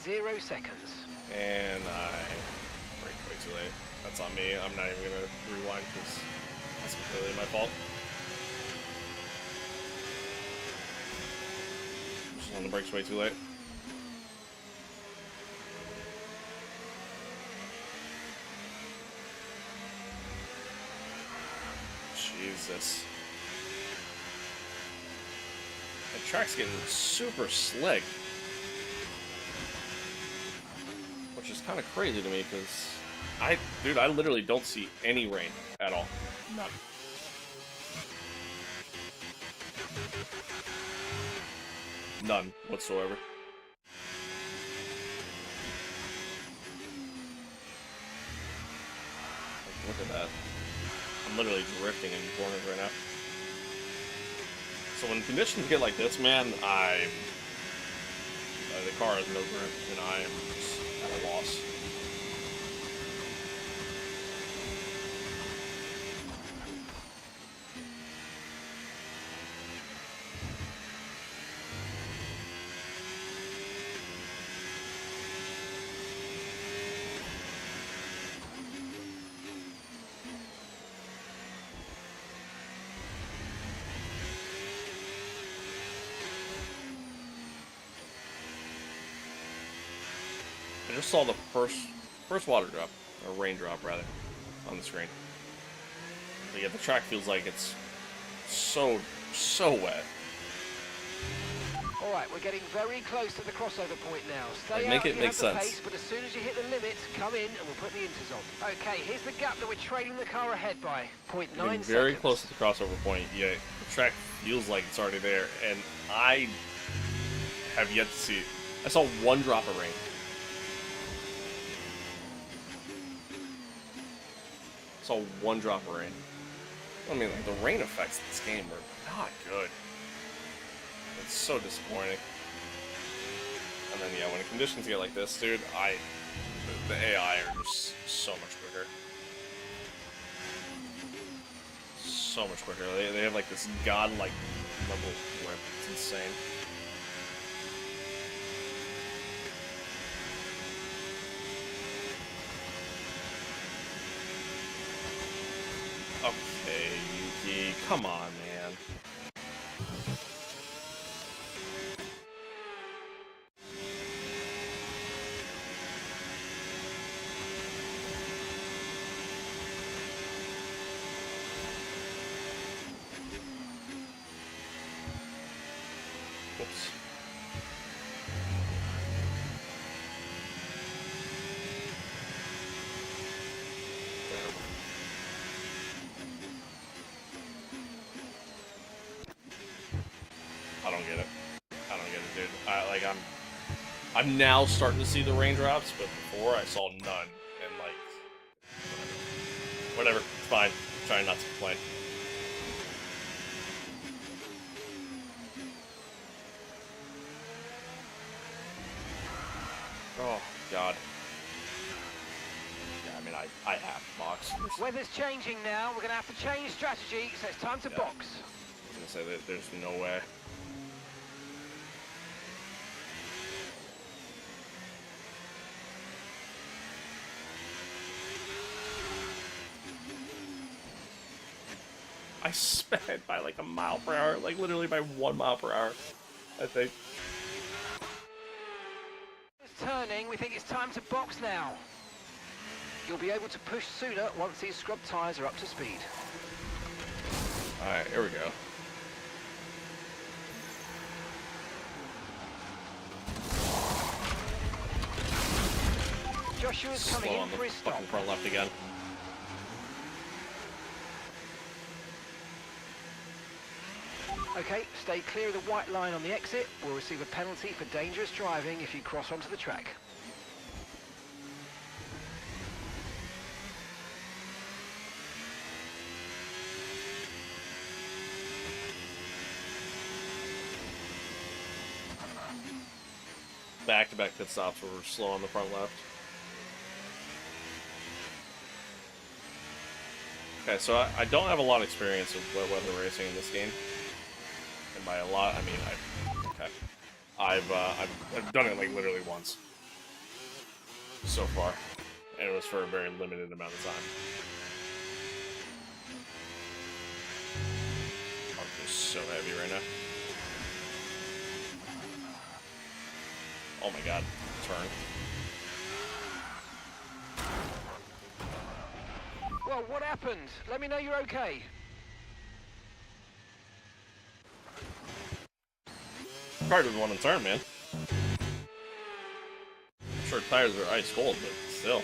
19.0 seconds. And I braked way too late. That's on me. I'm not even gonna rewind because that's completely my fault. Just on the brakes way too late. Jesus. The track's getting super slick. Which is kind of crazy to me because dude, I literally don't see any rain at all. None. None whatsoever. Like, look at that. I'm literally drifting in corners right now. So when conditions get like this, man, the car has no grip, and I am just at a loss. just saw the first water drop, or raindrop rather, on the screen. But yeah, the track feels like it's so wet. Alright, we're getting very close to the crossover point now. Stay Like, make out it if you make have the sense. pace, but as soon as you hit the limits, come in and we'll put the inters on. Okay, here's the gap that we're trailing the car ahead by. 0.9 Getting seconds. very close to the crossover point, yet the track feels like it's already there, and I have yet to see it. I saw one drop of rain. Saw one drop of rain. I mean, like, the rain effects in this game are not good. It's so disappointing. And then, yeah, when the conditions get like this, dude, the AI are just so much quicker. So much quicker. They have, like, this godlike level whip. It's insane. Okay, Yuki, come on, man. Oops. I don't get it. I don't get it, dude. I'm now starting to see the raindrops, but before I saw none, and like, whatever. It's fine. I'm trying not to complain. Oh God. Yeah, I mean, I have to box. Weather's changing now. We're going to have to change strategy, so it's time to box. I was gonna say that there's no way. I sped by like a mile per hour, like literally by 1 mile per hour, I think. It's turning. We think it's time to box now. You'll be able to push sooner once these scrub tyres are up to speed. Alright, here we go. Joshua's coming Slow in on the for his stop. fucking front left again. Okay, stay clear of the white line on the exit. We'll receive a penalty for dangerous driving if you cross onto the track. Back-to-back pit stops where we're slow on the front left. Okay, so I don't have a lot of experience with wet weather racing in this game. And by a lot, I mean I've done it like literally once so far, and it was for a very limited amount of time. I'm just so heavy right now. Oh my God, turn. Well, what happened? Let me know you're okay. Car doesn't want to turn, man. I'm sure tires are ice cold, but still.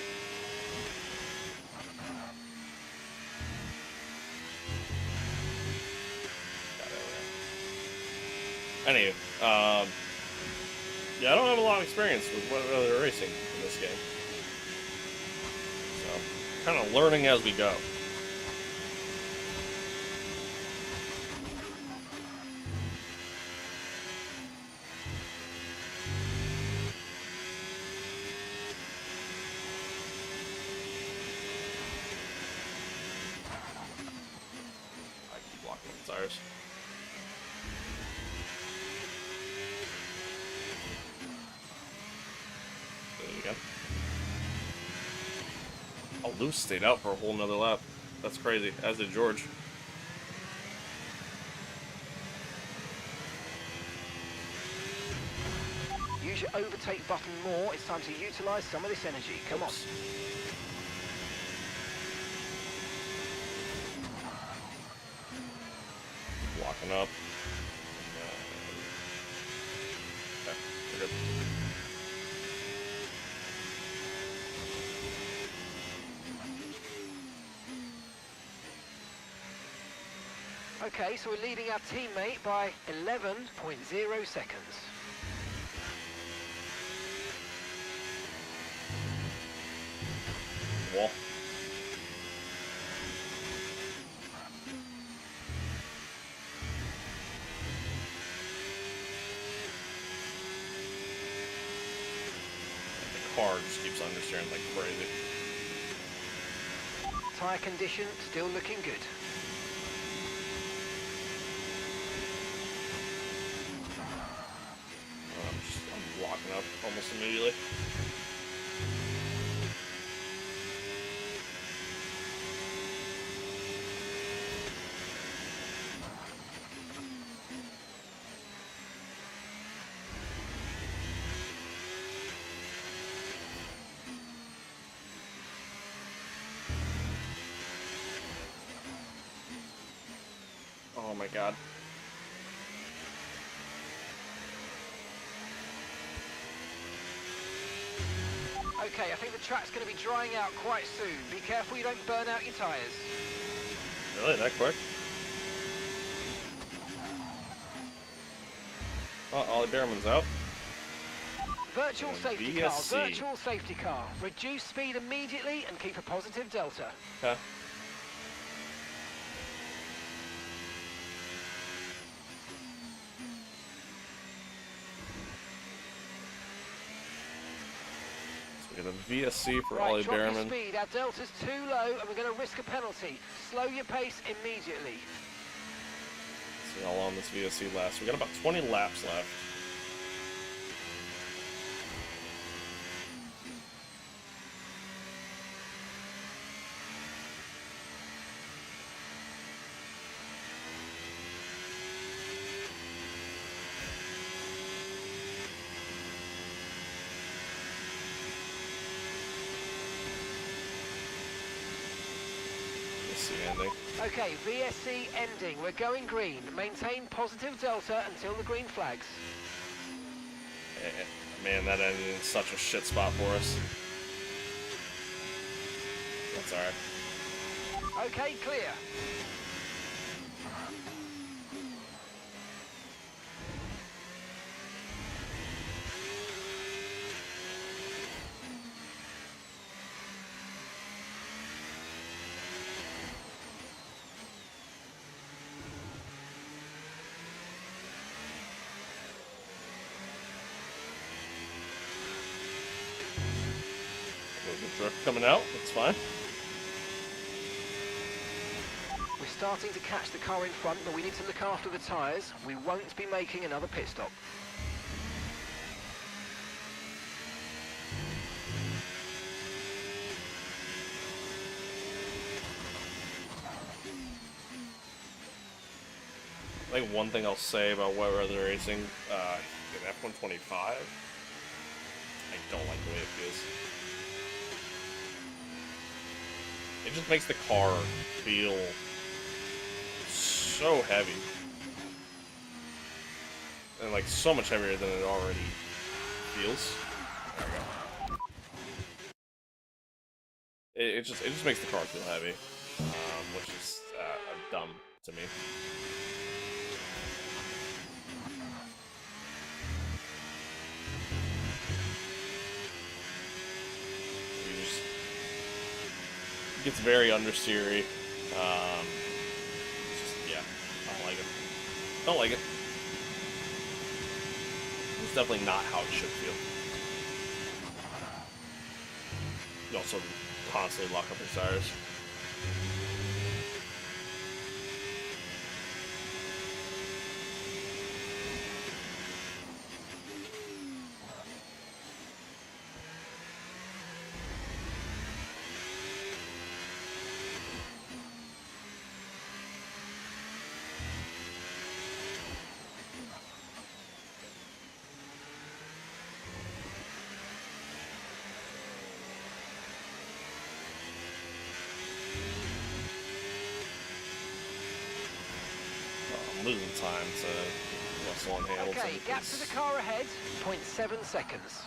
Anyway, yeah, I don't have a lot of experience with wet weather racing in this game. So, kind of learning as we go. I keep blocking the tires. Oh, Luce stayed out for a whole nother lap. That's crazy, as did George. Use your overtake button more. It's time to utilise some of this energy. Come on. Locking up. Okay, we're good. Okay, so we're leading our teammate by 11.0 seconds. Wall. The car just keeps understeering like crazy. Tyre condition still looking good. I'm locking up almost immediately. Oh my god. Okay, I think the track's going to be drying out quite soon. Be careful you don't burn out your tyres. Really, that quick? Oh, Ollie Behrman's out. Virtual And safety car, VSC. virtual safety car. Reduce speed immediately and keep a positive delta. Okay. We got a VSC for Right, Ollie drop your Behrman. speed. Our delta's too low and we're going to risk a penalty. Slow your pace immediately. See how long this VSC lasts. We got about 20 laps left. VSC ending. Okay, VSC ending. We're going green. Maintain positive delta until the green flags. Man, that ended in such a shit spot for us. That's alright. Okay, clear. The truck coming out, that's fine. We're starting to catch the car in front, but we need to look after the tyres. We won't be making another pit stop. I think one thing I'll say about wet weather racing, in F125, I don't like the way it feels. It just makes the car feel so heavy. And like so much heavier than it already feels. There we go. It just makes the car feel heavy, which is dumb to me. It gets very understeery. Yeah, I don't like it. Don't like it. It's definitely not how it should feel. You also constantly lock up your tires. losing time to Russell and Hamilton. Okay, gap to the car ahead, 0.7 seconds.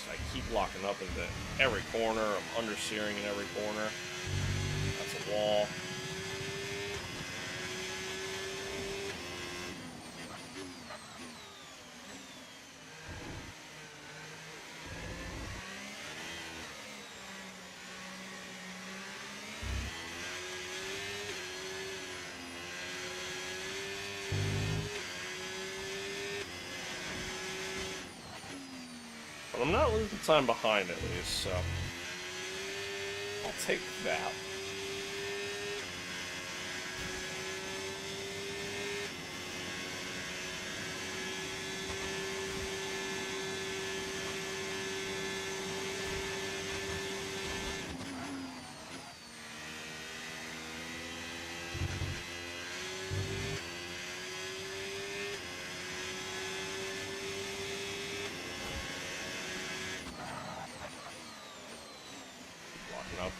I keep locking up into every corner. I'm understeering in every corner. That's a wall. But I'm not losing time behind at least, so I'll take that. Locking up.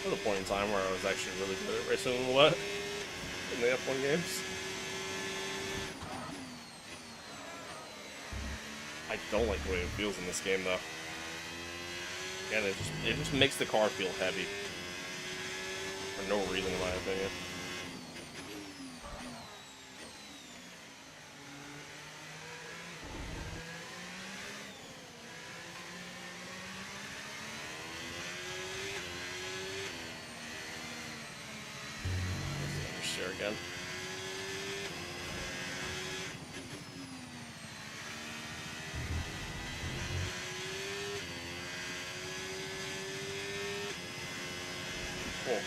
There was a point in time where I was actually really good at racing in the wet in the F1 games. I don't like the way it feels in this game though. And it just makes the car feel heavy. For no reason in my opinion. Share again. Cool.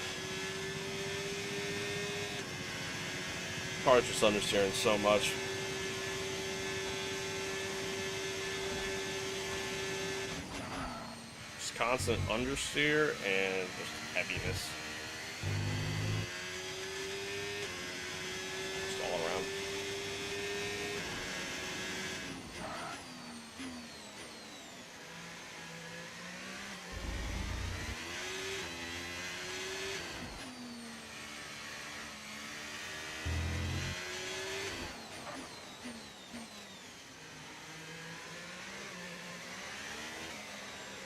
Car's just understeering so much. Just constant understeer and just heaviness. Just all around.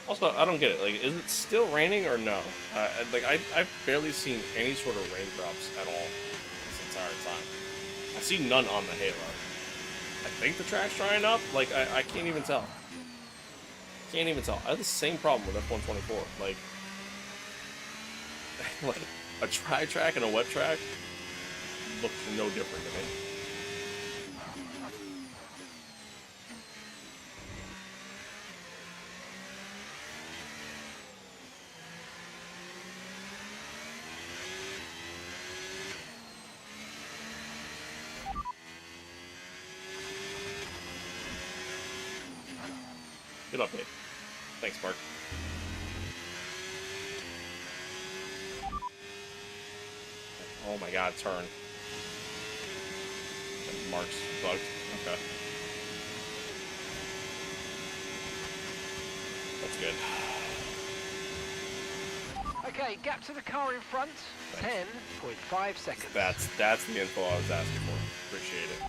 Also, I don't get it. Like, is it still raining or no? I've barely seen any sort of raindrops at all this entire time. I see none on the Halo. I think the track's drying up. Like, I can't even tell. Can't even tell. I have the same problem with F124. Like a dry track and a wet track looks no different to me. Good update. Thanks, Mark. Oh my god, turn. Mark's bugged. Okay. That's good. Okay, gap to the car in front, 10.5 seconds. That's the info I was asking for. Appreciate it.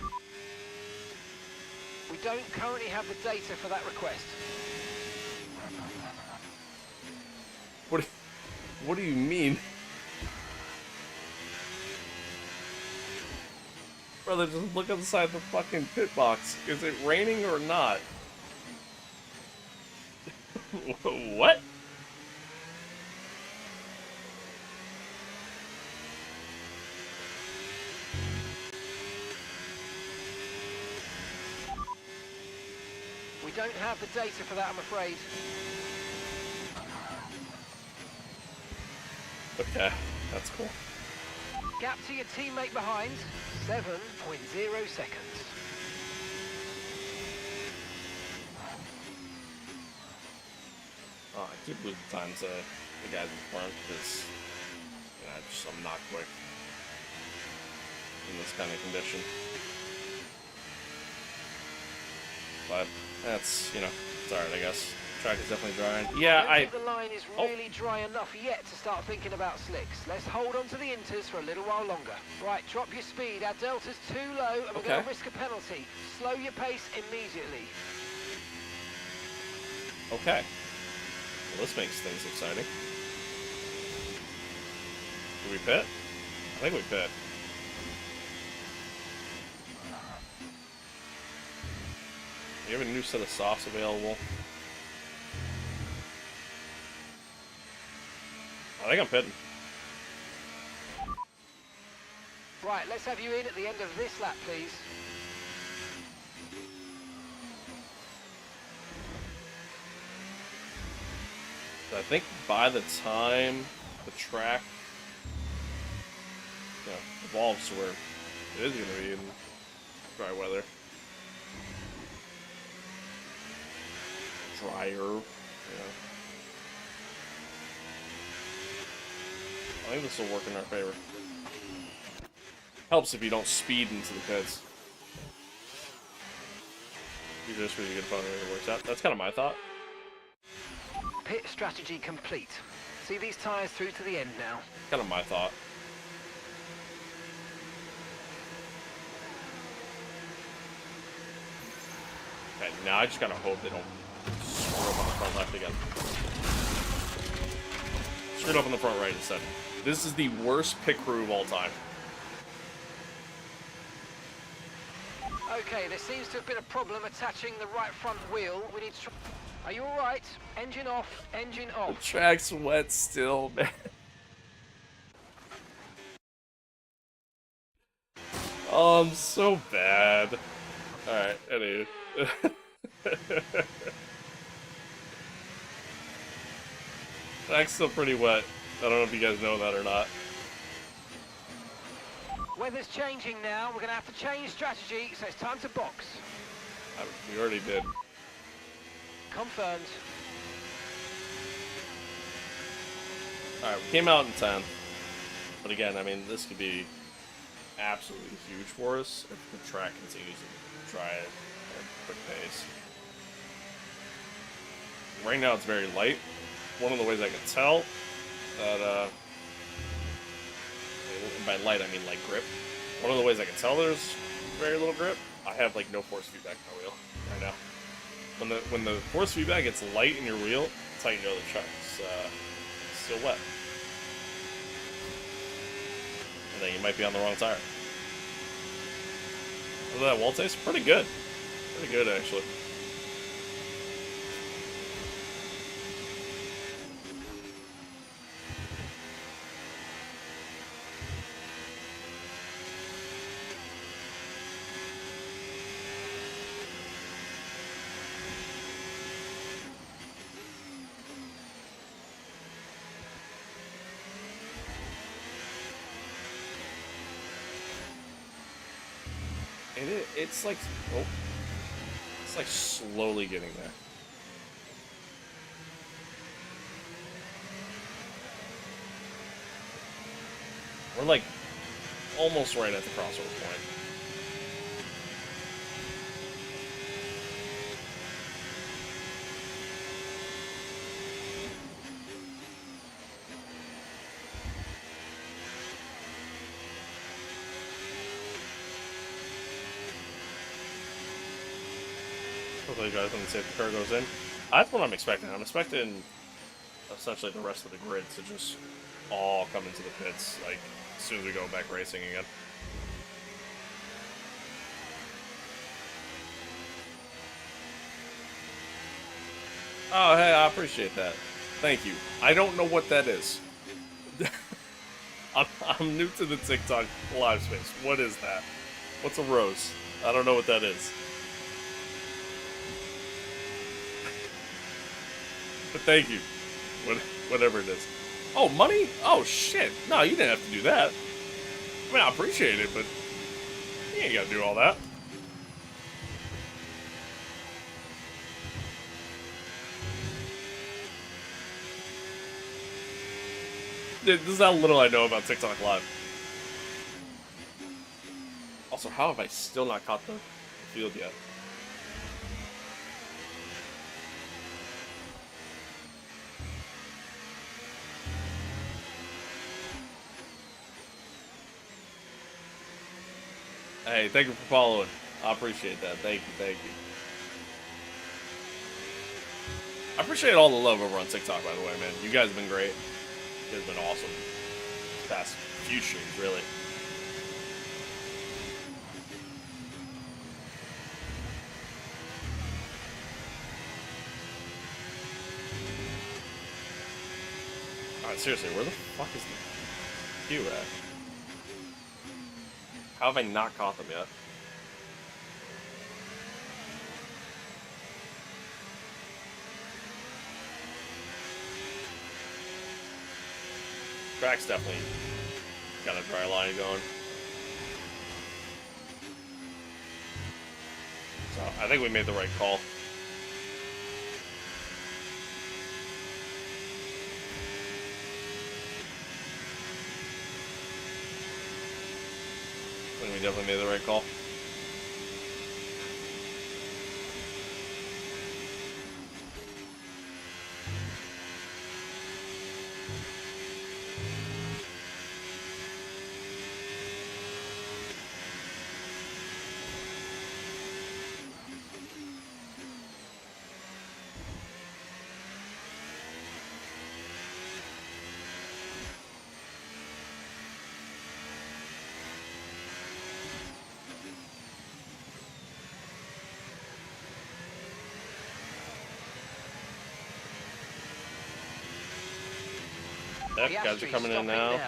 We don't currently have the data for that request. What do you mean? Brother, just look outside the fucking pit box. Is it raining or not? What? We don't have the data for that, I'm afraid. Okay, that's cool. Gap to your teammate behind, 7.0 seconds. Oh, I keep losing time to the guys in front because I'm not quick in this kind of condition. But that's, it's alright, I guess. Track is definitely drying. Yeah, I don't think the line is really dry enough yet to start thinking about slicks. Let's hold on to the inters for a little while longer. Right, drop your speed. Our delta's too low and we're going to risk a penalty. Slow your pace immediately. Okay. Well, this makes things exciting. Did we pit? I think we pit. You have a new set of softs available? I think I'm pitting. Right, let's have you in at the end of this lap, please. I think by the time the track evolves to where it is going to be in dry weather. Drier, I think this will work in our favor. Helps if you don't speed into the pits. You're just really good fun when it works out. That's kind of my thought. Pit strategy complete. See these tyres through to the end now. Kind of my thought. Okay, now I just gotta hope they don't screw up on the front left again. Screwed up on the front right instead. This is the worst pit crew of all time. Okay, there seems to have been a problem attaching the right front wheel. We need to... Are you alright? Engine off, engine The off. track's wet still, man. Oh, I'm so bad. Alright, anyway. Track's still pretty wet. I don't know if you guys know that or not. Weather's changing now. We're going to have to change strategy, so it's time to box. We already did. Confirmed. Alright, we came out in 10th. But again, I mean, this could be absolutely huge for us if the track continues to dry at a quick pace. Right now it's very light. One of the ways I can tell that, by light I mean like grip. One of the ways I can tell there's very little grip, I have like no force feedback in my wheel right now. When the force feedback gets light in your wheel, that's how you know the track's still wet. And then you might be on the wrong tire. Look at that wall taste, pretty good. Pretty good actually. It's like, it's like slowly getting there. We're like almost right at the crossover point. Hopefully you guys want to see if the car goes in. That's what I'm expecting. I'm expecting essentially the rest of the grid to just all come into the pits, like, as soon as we go back racing again. Oh, hey, I appreciate that. Thank you. I don't know what that is. I'm new to the TikTok live space. What is that? What's a rose? I don't know what that is. But thank you. Whatever it is. Oh, money? Oh, shit. No, you didn't have to do that. I mean, I appreciate it, but you ain't gotta do all that. Dude, this is how little I know about TikTok Live. Also, how have I still not caught the field yet? Hey, thank you for following. I appreciate that. Thank you, thank you. I appreciate all the love over on TikTok, by the way, man. You guys have been great. You guys have been awesome. These past few streams, really. Alright, seriously, where the fuck is the queue at? How have I not caught them yet? Track's definitely got a dry line going. So I think we made the right call. I think we definitely made the right call. Yep, guys are coming in now.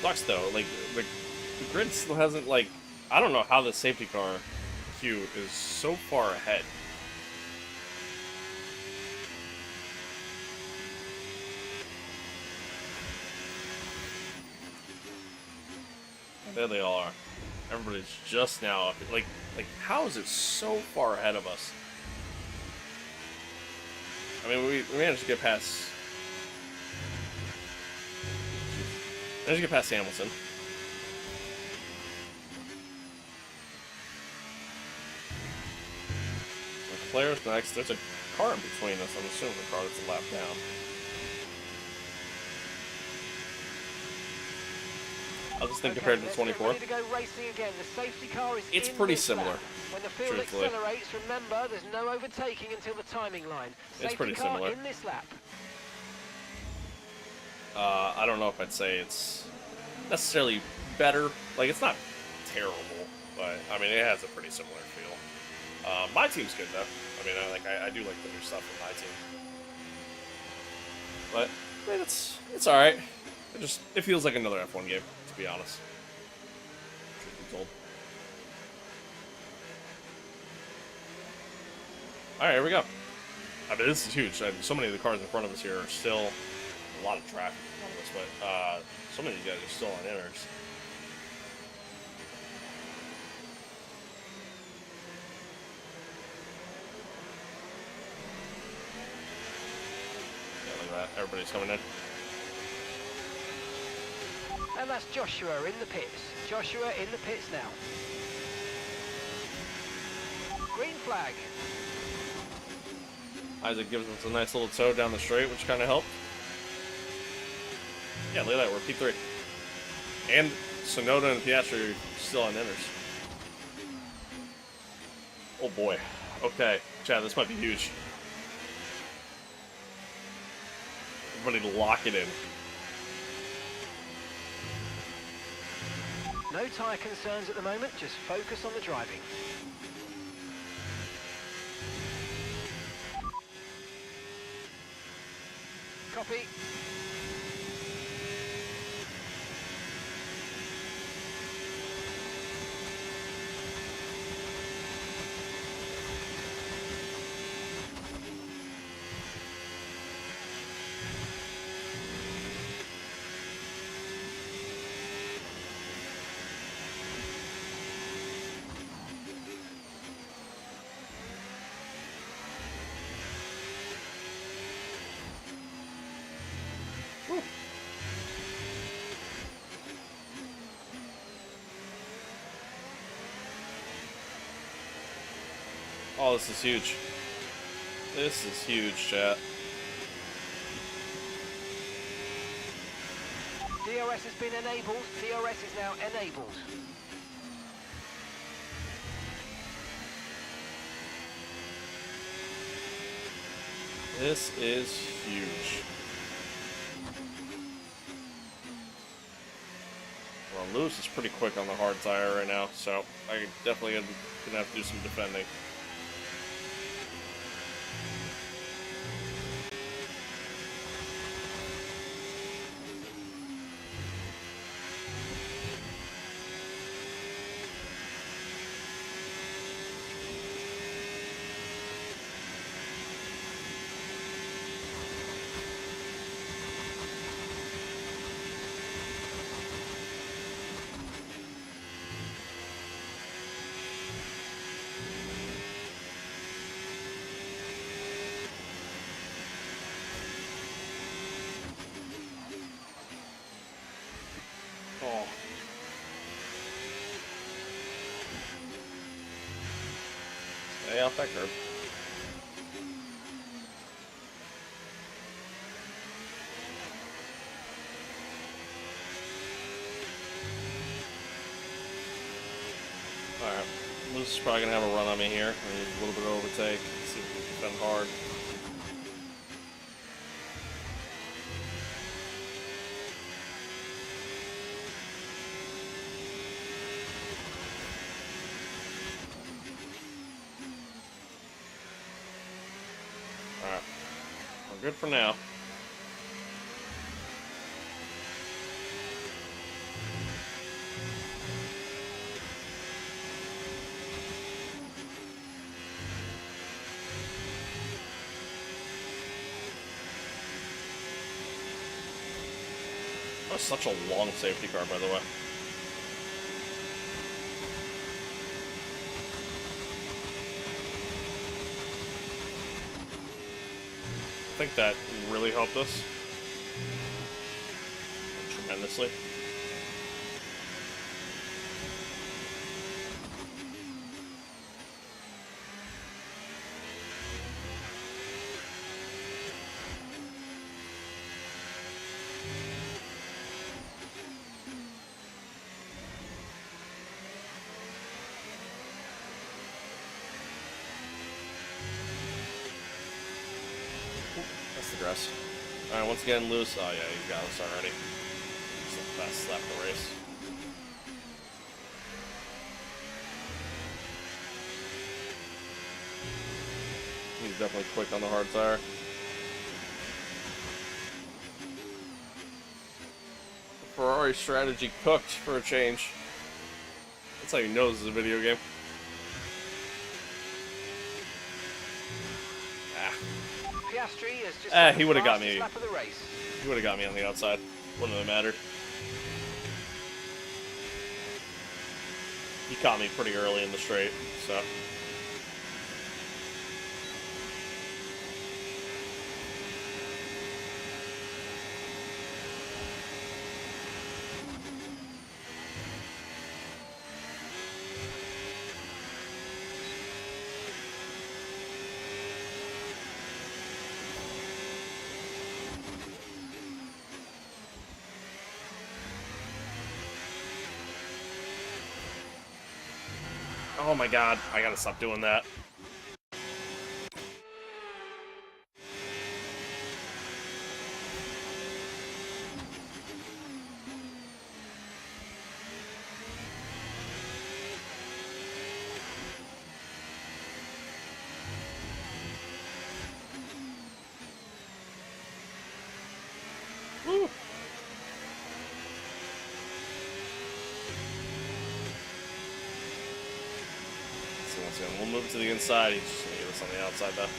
Sucks though, like the grid still hasn't, like, I don't know how the safety car queue is so far ahead. There they all are. Everybody's just now up. Like how is it so far ahead of us? I mean, we managed to get past. Managed to get past Hamilton. Leclerc's next. There's a car in between us. I'm assuming the car that's a lap down. I'll just think compared to the 24. It's pretty similar. When the field accelerates, remember there's no overtaking until the timing line. It's pretty similar. In this lap. I don't know if I'd say it's necessarily better. Like, it's not terrible, but I mean, it has a pretty similar feel. My team's good though. I mean, I do like the new stuff from my team. But I mean, it's all right. It feels like another F1 game, to be honest. Truth be told. Alright, here we go. I mean, this is huge. So many of the cars in front of us here are still a lot of traffic in front of us, but so many of you guys are still on inners. Yeah, look at that. Everybody's coming in. And that's Joshua in the pits. Joshua in the pits now. Green flag. Isaac gives us a nice little tow down the straight, which kind of helped. Yeah, look at that, we're P3. And Sonoda and Piastri are still on inners. Oh boy. Okay, Chad, this might be huge. Everybody lock it in. No tyre concerns at the moment, just focus on the driving. Copy. Oh, this is huge. This is huge, chat. DRS has been enabled. DRS is now enabled. This is huge. Well, Lewis is pretty quick on the hard tire right now, so I definitely gonna have to do some defending. Oh. Stay off that curb. Alright. Luce is probably gonna have a run on me here. I need a little bit of overtake. See if we can defend hard. Alright. We're good for now. That was such a long safety car, by the way. I think that really helped us tremendously. That's the grass. Alright, once again, Lewis. Oh, yeah, he's got us already. It's the best lap of the race. He's definitely quick on the hard tire. Ferrari strategy cooked for a change. That's how you know this is a video game. Piastri has just He would have got me. lap of the race. He would have got me on the outside. Wouldn't have mattered. He caught me pretty early in the straight, so. Oh my god, I gotta stop doing that. Woo. We'll move to the inside. He's just gonna get us on the outside, though.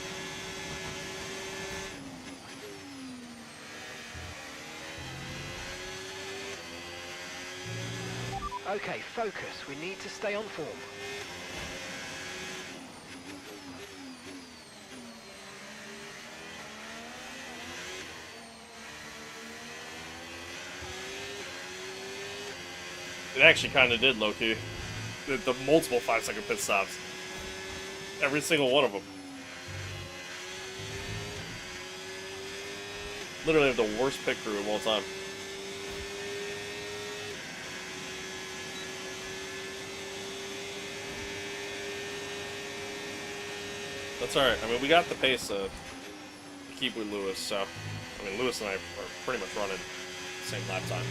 Okay, focus. We need to stay on form. It actually kind of did, low-key. The multiple 5-second pit stops Every single one of them. Literally have the worst pit crew of all time. That's alright. I mean, we got the pace to keep with Lewis, so... I mean, Lewis and I are pretty much running the same lap time.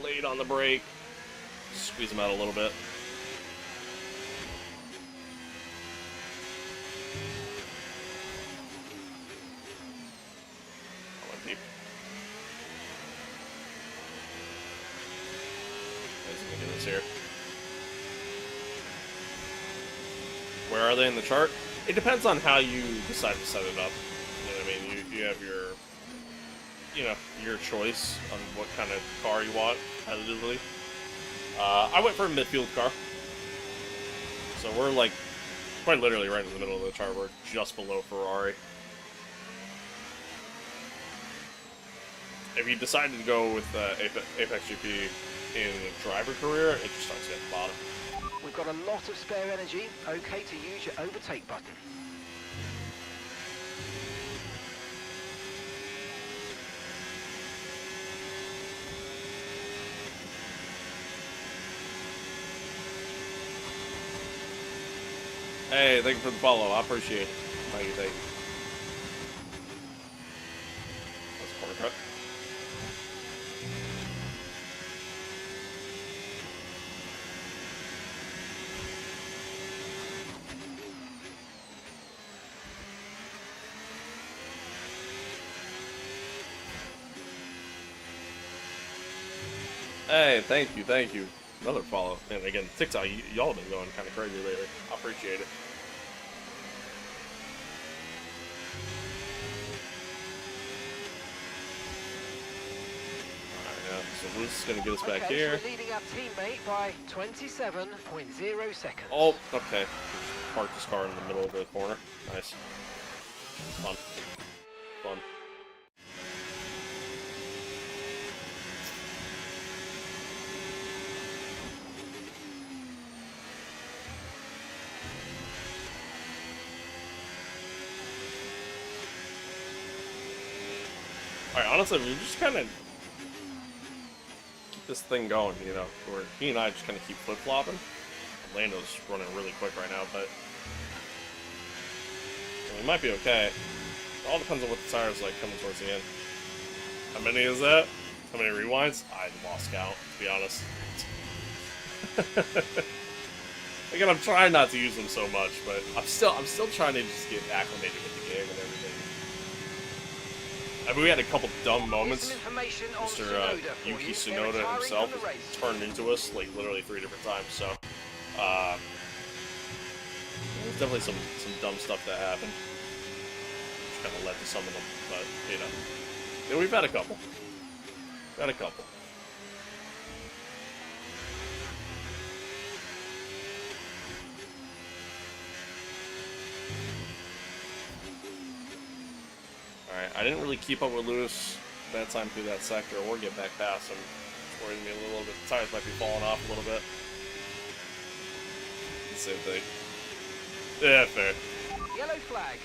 Late on the brake. Squeeze him out a little bit. I went deep. Let's get this here. Where are they in the chart? It depends on how you decide to set it up. You know what I mean? You have your, you know, your choice on what kind of car you want, competitively. I went for a midfield car. So we're like, quite literally right in the middle of the chart. We're just below Ferrari. If you decided to go with APXGP in a driver career, it just starts at the bottom. We've got a lot of spare energy. Okay to use your overtake button. Hey, thank you for the follow. I appreciate it. Thank you. That's a corner cut. Hey, thank you. Another follow. And again, TikTok, y'all have been going kind of crazy lately. I appreciate it. Alright, yeah, so Luce is going to get us back here. So we're leading our teammate by 27.0 seconds. Oh, okay. Just parked this car in the middle of the corner. Nice. Fun. Fun. Alright, honestly, we just kind of keep this thing going, you know, where he and I just kind of keep flip-flopping. Lando's running really quick right now, but we might be okay. It all depends on what the tire's like coming towards the end. How many is that? How many rewinds? I lost count, to be honest. Again, I'm trying not to use them so much, but I'm still trying to just get acclimated with the game and everything. I mean, we had a couple dumb moments. Mr. Yuki Tsunoda himself turned into us, like, literally 3 different times, so... there's definitely some dumb stuff that happened. Which kind of led to some of them, but, you know. Yeah, we've had a couple. Got a couple. Alright, I didn't really keep up with Lewis that time through that sector or get back past him. It's worrying me a little bit. The tires might be falling off a little bit. Same thing. Yeah, fair. Yellow flag.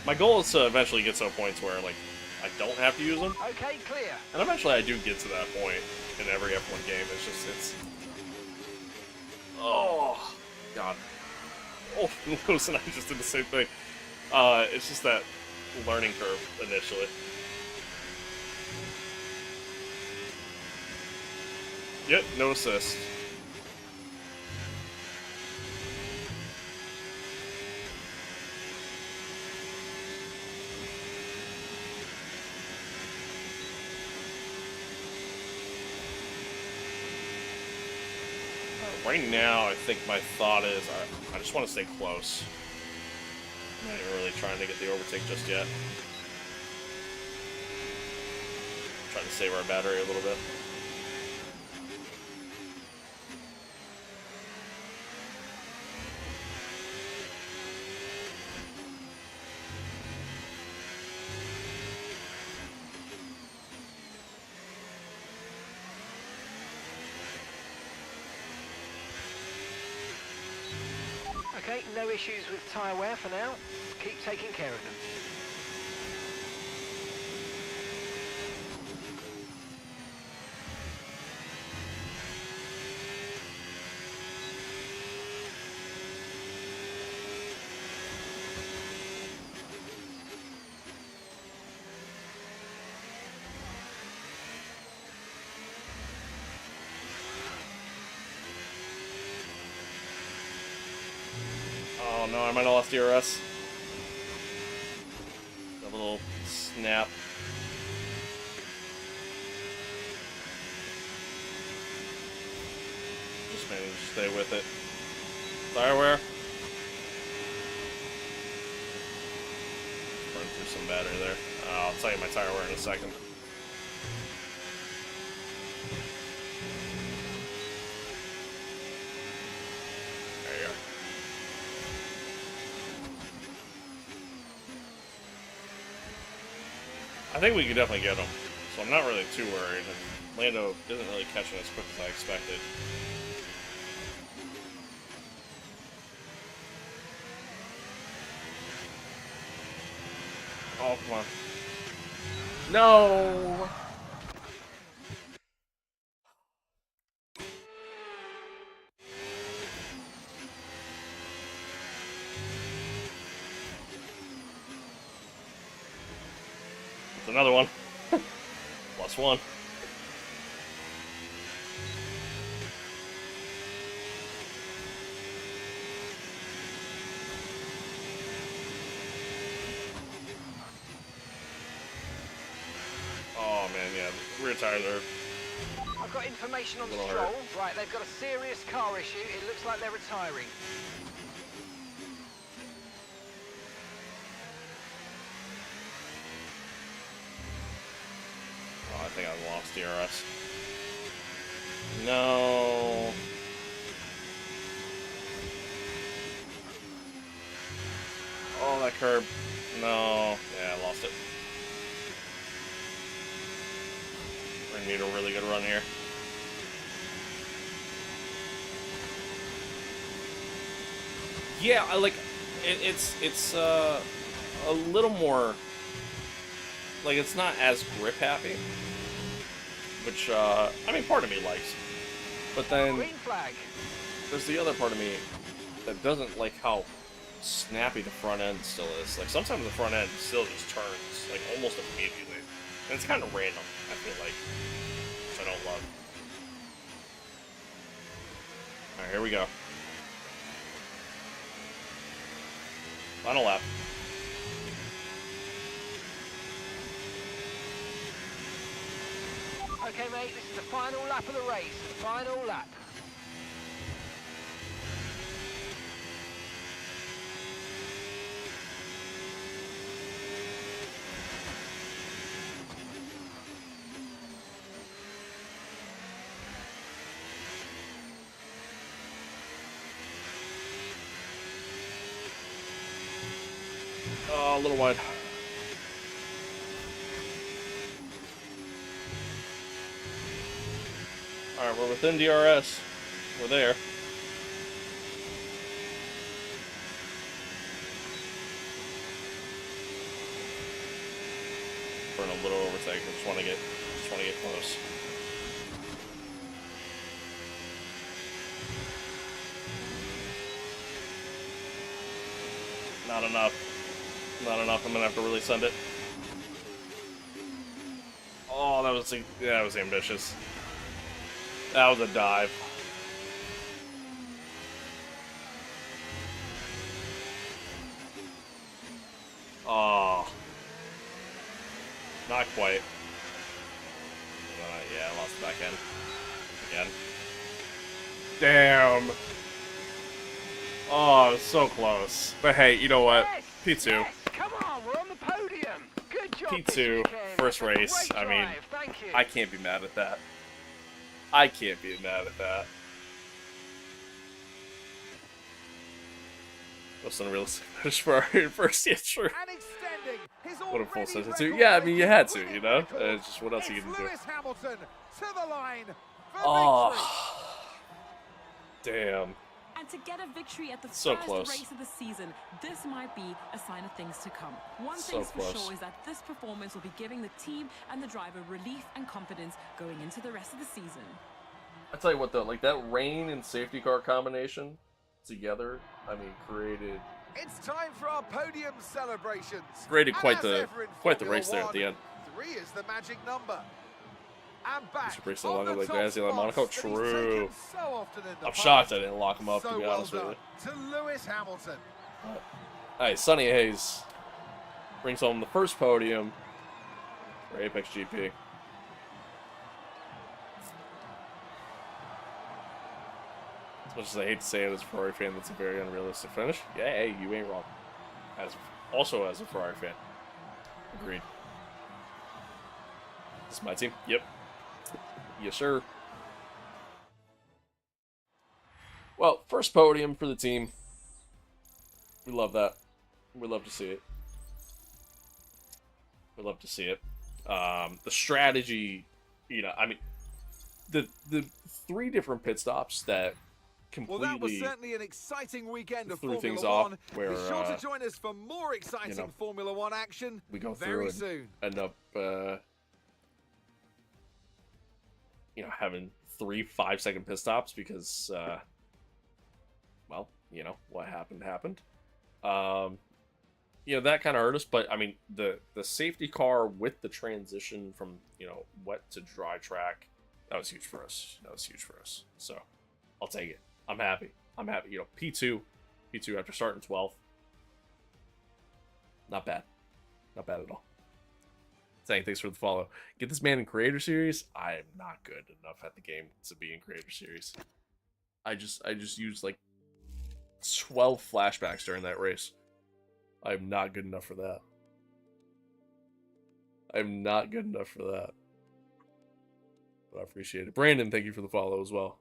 My goal is to eventually get to a point where, like, I don't have to use them. Okay, clear. And eventually I do get to that point in every F1 game. It's just, oh, God. Oh, Lewis and I just did the same thing. It's just that learning curve initially. Yep, no assist. Right now, I think my thought is I just want to stay close. I'm not even really trying to get the overtake just yet. Trying to save our battery a little bit. mate, no issues with tyre wear for now. Keep taking care of them. Oh no, I might have lost DRS. A little snap. Just managed to stay with it. Tire wear. Burn through some battery there. I'll tell you my tire wear in a second. There you go. I think we could definitely get him, so I'm not really too worried. Lando isn't really catching as quick as I expected. Oh, come on. No! It's another one. Plus one. Oh man, yeah, the rear tires are... I've got information on the Little Stroll. hurt. Right, they've got a serious car issue. It looks like they're retiring. Oh, I think I lost DRS. No. Oh, that curb. No. Yeah, I lost it. We're gonna need a really good run here. Yeah, I like it's a little more like it's not as grip happy, which I mean part of me likes, but then Green flag. there's the other part of me that doesn't like how snappy the front end still is. Like sometimes the front end still just turns like almost immediately, and it's kind of random. I feel like, which I don't love. All right, here we go. Final lap. Okay, mate, this is the final lap of the race. The final lap. Oh, a little wide. Alright, we're within DRS. We're there. We're in a little overtake. I just want to get close. Not enough. Not enough. I'm gonna have to really send it. Oh, that was ambitious. That was a dive. Oh, not quite. Yeah, I lost the back end again. Damn. Oh, so close. But hey, you know what? Yes, P2. yes, come on, we're on the podium. Good job. P2, Mr. Ken. first race. Great I mean, drive, thank you. I can't be mad at that. I can't be mad at that. That's unrealistic finish for our first issue. And extending his What a full already substitute. Yeah, I mean, you had to, you know? record-breaking It's just what else you It's can do. Lewis Hamilton to the line for Oh. victory. Damn. And to get a victory at the So first close. race of the season, this might be a sign of things to come. One So thing's for close. sure is that this performance will be giving the team and the driver relief and confidence going into the rest of the season. I tell you what though, like that rain and safety car combination together, I mean, created It's time for our podium celebrations. Created And quite as the ever in Formula race there at the One, end. 3 is the magic number. And back Mr. Priest on longer the like top Nancy like Monaco. spots that he's True. taken so often in the I'm past. shocked I didn't lock him up, So to be well honest with done you. to Lewis Hamilton. Hey, Sonny Hayes brings home the first podium for APXGP. As much as I hate to say it as a Ferrari fan, that's a very unrealistic finish. Yeah, hey, you ain't wrong. Also as a Ferrari fan. Agreed. This is my team? Yep. Yes, sir. Well, first podium for the team. We love that. We love to see it. We love to see it. The strategy, you know, I mean, the 3 different pit stops that Well, that was completely certainly an exciting weekend of threw Formula things off, One. where, Be sure to join us for more exciting know, Formula One action we go very through soon. and end up, you know, having 3 5-second pit stops because, well, you know, what happened. You know, that kind of hurt us, but I mean, the safety car with the transition from, you know, wet to dry track, that was huge for us. So I'll take it. I'm happy. You know, P2 after starting 12th. Not bad at all. Saying thanks for the follow. Get this man in Creator Series. I am not good enough at the game to be in Creator Series. I just used like 12 flashbacks during that race. I'm not good enough for that. But I appreciate it. Brandon, thank you for the follow as well.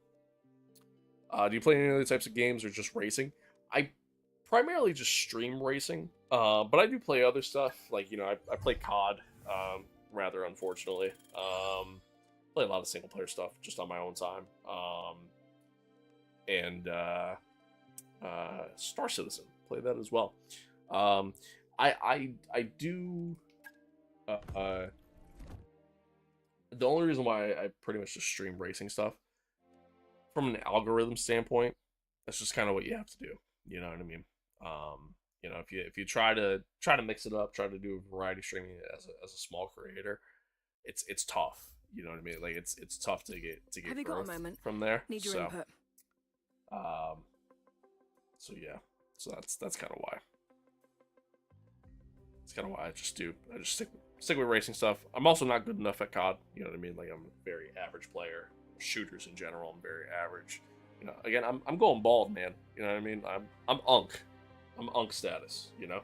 Do you play any other types of games or just racing? I primarily just stream racing, but I do play other stuff. Like, you know, I play COD, rather unfortunately. Play a lot of single player stuff just on my own time. And Star Citizen, play that as well. I do. The only reason why I pretty much just stream racing stuff, from an algorithm standpoint, that's just kind of what you have to do. You know what I mean? You know, if you try to mix it up, try to do a variety streaming as a small creator, it's tough. You know what I mean? Like it's tough to get Have you got a growth moment? from there. Need your input. So yeah, so that's kind of why. It's kind of why I just stick with racing stuff. I'm also not good enough at COD. You know what I mean? Like I'm a very average player. Shooters in general, I'm very average. You know, again, I'm going bald, man. You know what I mean? I'm unk. I'm unk status. You know.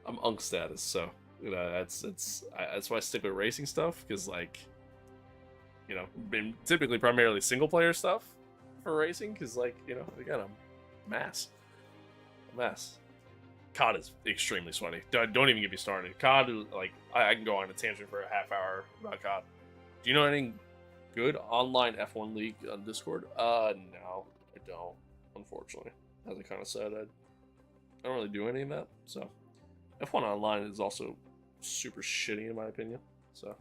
I'm unk status. So you know that's why I stick with racing stuff, because like, you know, been typically primarily single player stuff for racing, because like, you know, again, I'm mass. COD is extremely sweaty. Don't even get me started. COD, like, I can go on a tangent for a half hour about COD. Do you know anything good online F1 League on Discord? No, I don't. Unfortunately, as I kind of said, I don't really do any of that. So, F1 Online is also super shitty in my opinion. So,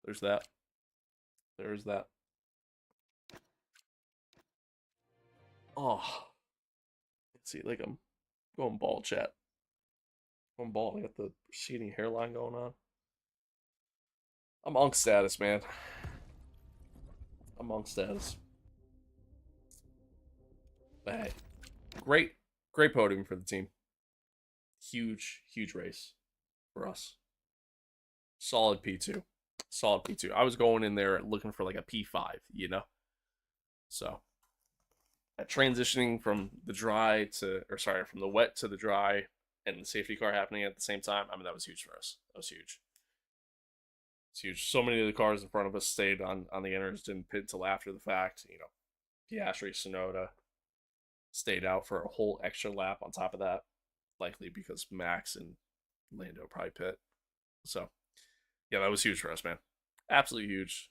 there's that. There's that. Oh, let's see, like I'm going bald, chat. I'm bald. I got the receding hairline going on. I'm unk status, man. I'm unk status. But hey, great podium for the team. Huge race for us. Solid P2. I was going in there looking for like a P5, you know? So, transitioning from the from the wet to the dry, and the safety car happening at the same time, I mean, that was huge for us. That was huge. It's huge. So many of the cars in front of us stayed on the inners, didn't pit till after the fact. You know, Piastri, Tsunoda stayed out for a whole extra lap on top of that, likely because Max and Lando probably pit. So, yeah, that was huge for us, man. Absolutely huge.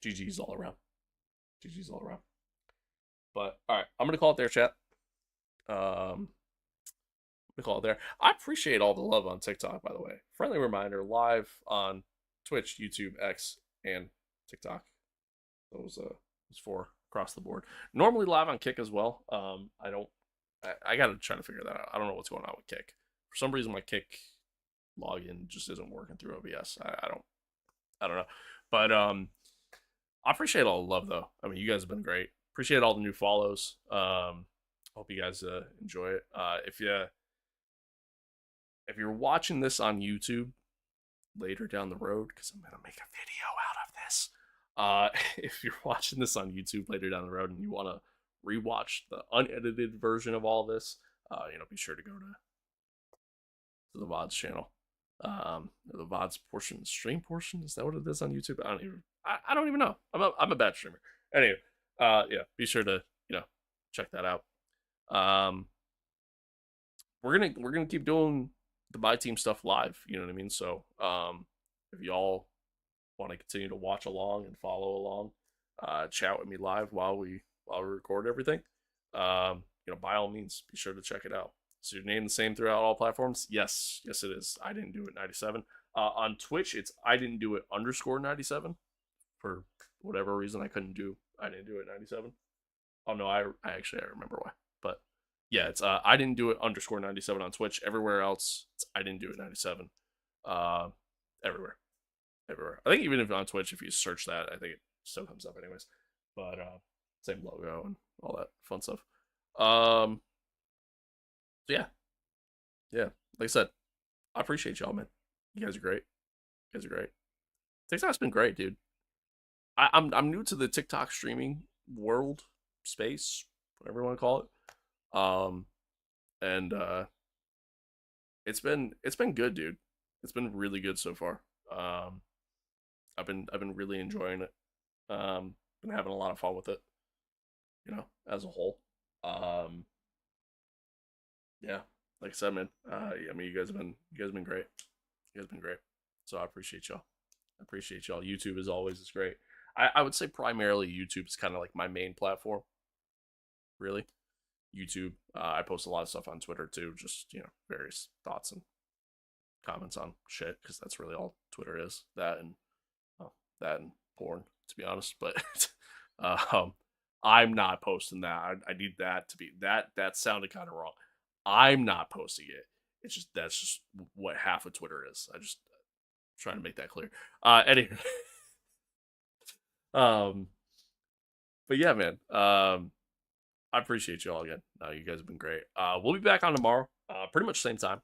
GG's all around. GG's all around. But all right, I'm gonna call it there, chat. We call it there. I appreciate all the love on TikTok, by the way. Friendly reminder: live on Twitch, YouTube, X, and TikTok. Those 4 across the board. Normally live on Kick as well. I gotta try to figure that out. I don't know what's going on with Kick. For some reason, my Kick login just isn't working through OBS. I don't know. But I appreciate all the love though. I mean, you guys have been great. Appreciate all the new follows. Hope you guys enjoy it. If you're watching this on YouTube later down the road, because I'm gonna make a video out of this. If you're watching this on YouTube later down the road and you want to rewatch the unedited version of all this, be sure to go to the VODs channel. The VODs portion, the stream portion, is that what it is on YouTube? I don't even know. I'm a bad streamer. Anyway, be sure to check that out. We're gonna keep doing the MYTEAM stuff live. You know what I mean? So if y'all want to continue to watch along and follow along, chat with me live while we record everything, by all means, be sure to check it out. So your name the same throughout all platforms? Yes, it is. I didn't do it 97. On Twitch, it's I didn't do it _97. For whatever reason, I didn't do it 97. Oh no, I remember why. But yeah, it's I didn't do it _97 on Twitch. Everywhere else, it's I didn't do it 97. Everywhere. I think even if on Twitch, if you search that, I think it still comes up anyways. But same logo and all that fun stuff. So yeah. Like I said, I appreciate y'all, man. You guys are great. TikTok's been great, dude. I'm new to the TikTok streaming world, space, whatever you want to call it. And it's been good, dude. It's been really good so far. I've been really enjoying it. Been having a lot of fun with it, as a whole. Yeah, like I said, man. I mean, you guys have been great. So I appreciate y'all. YouTube, as always, is great. I would say primarily YouTube is kind of like my main platform. Really, YouTube. I post a lot of stuff on Twitter too, just various thoughts and comments on shit, because that's really all Twitter is. That and porn, to be honest. But I'm not posting that. I need that to be that sounded kind of wrong. I'm not posting it. That's just what half of Twitter is. I just trying to make that clear. Anyway. But yeah, man. I appreciate you all again. You guys have been great. We'll be back on tomorrow. Pretty much same time.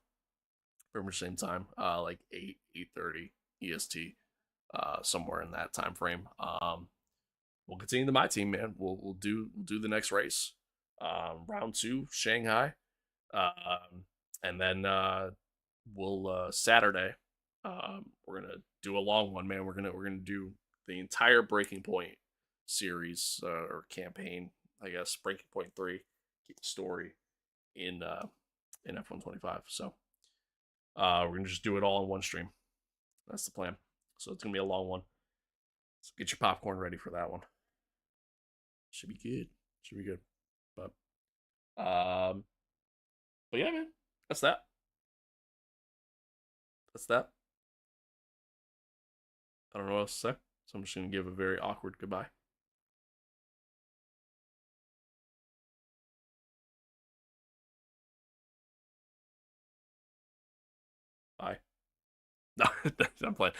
Like 8:30 EST. Somewhere in that time frame. We'll continue the MYTEAM, man. We'll do the next race. Round 2, Shanghai. And then we'll Saturday. We're gonna do a long one, man. We're gonna do the entire Breaking Point series or campaign, I guess. Breaking Point 3, keep the story in F125. So we're gonna just do it all in one stream. That's the plan. So it's gonna be a long one. So get your popcorn ready for that one. Should be good. But yeah, man. That's that. I don't know what else to say. So I'm just gonna give a very awkward goodbye. Bye. No, I'm playing.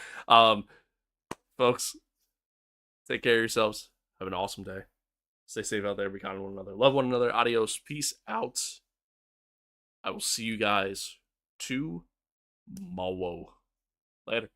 Folks, take care of yourselves. Have an awesome day. Stay safe out there. Be kind to one another. Love one another. Adios. Peace out. I will see you guys tomorrow. Later.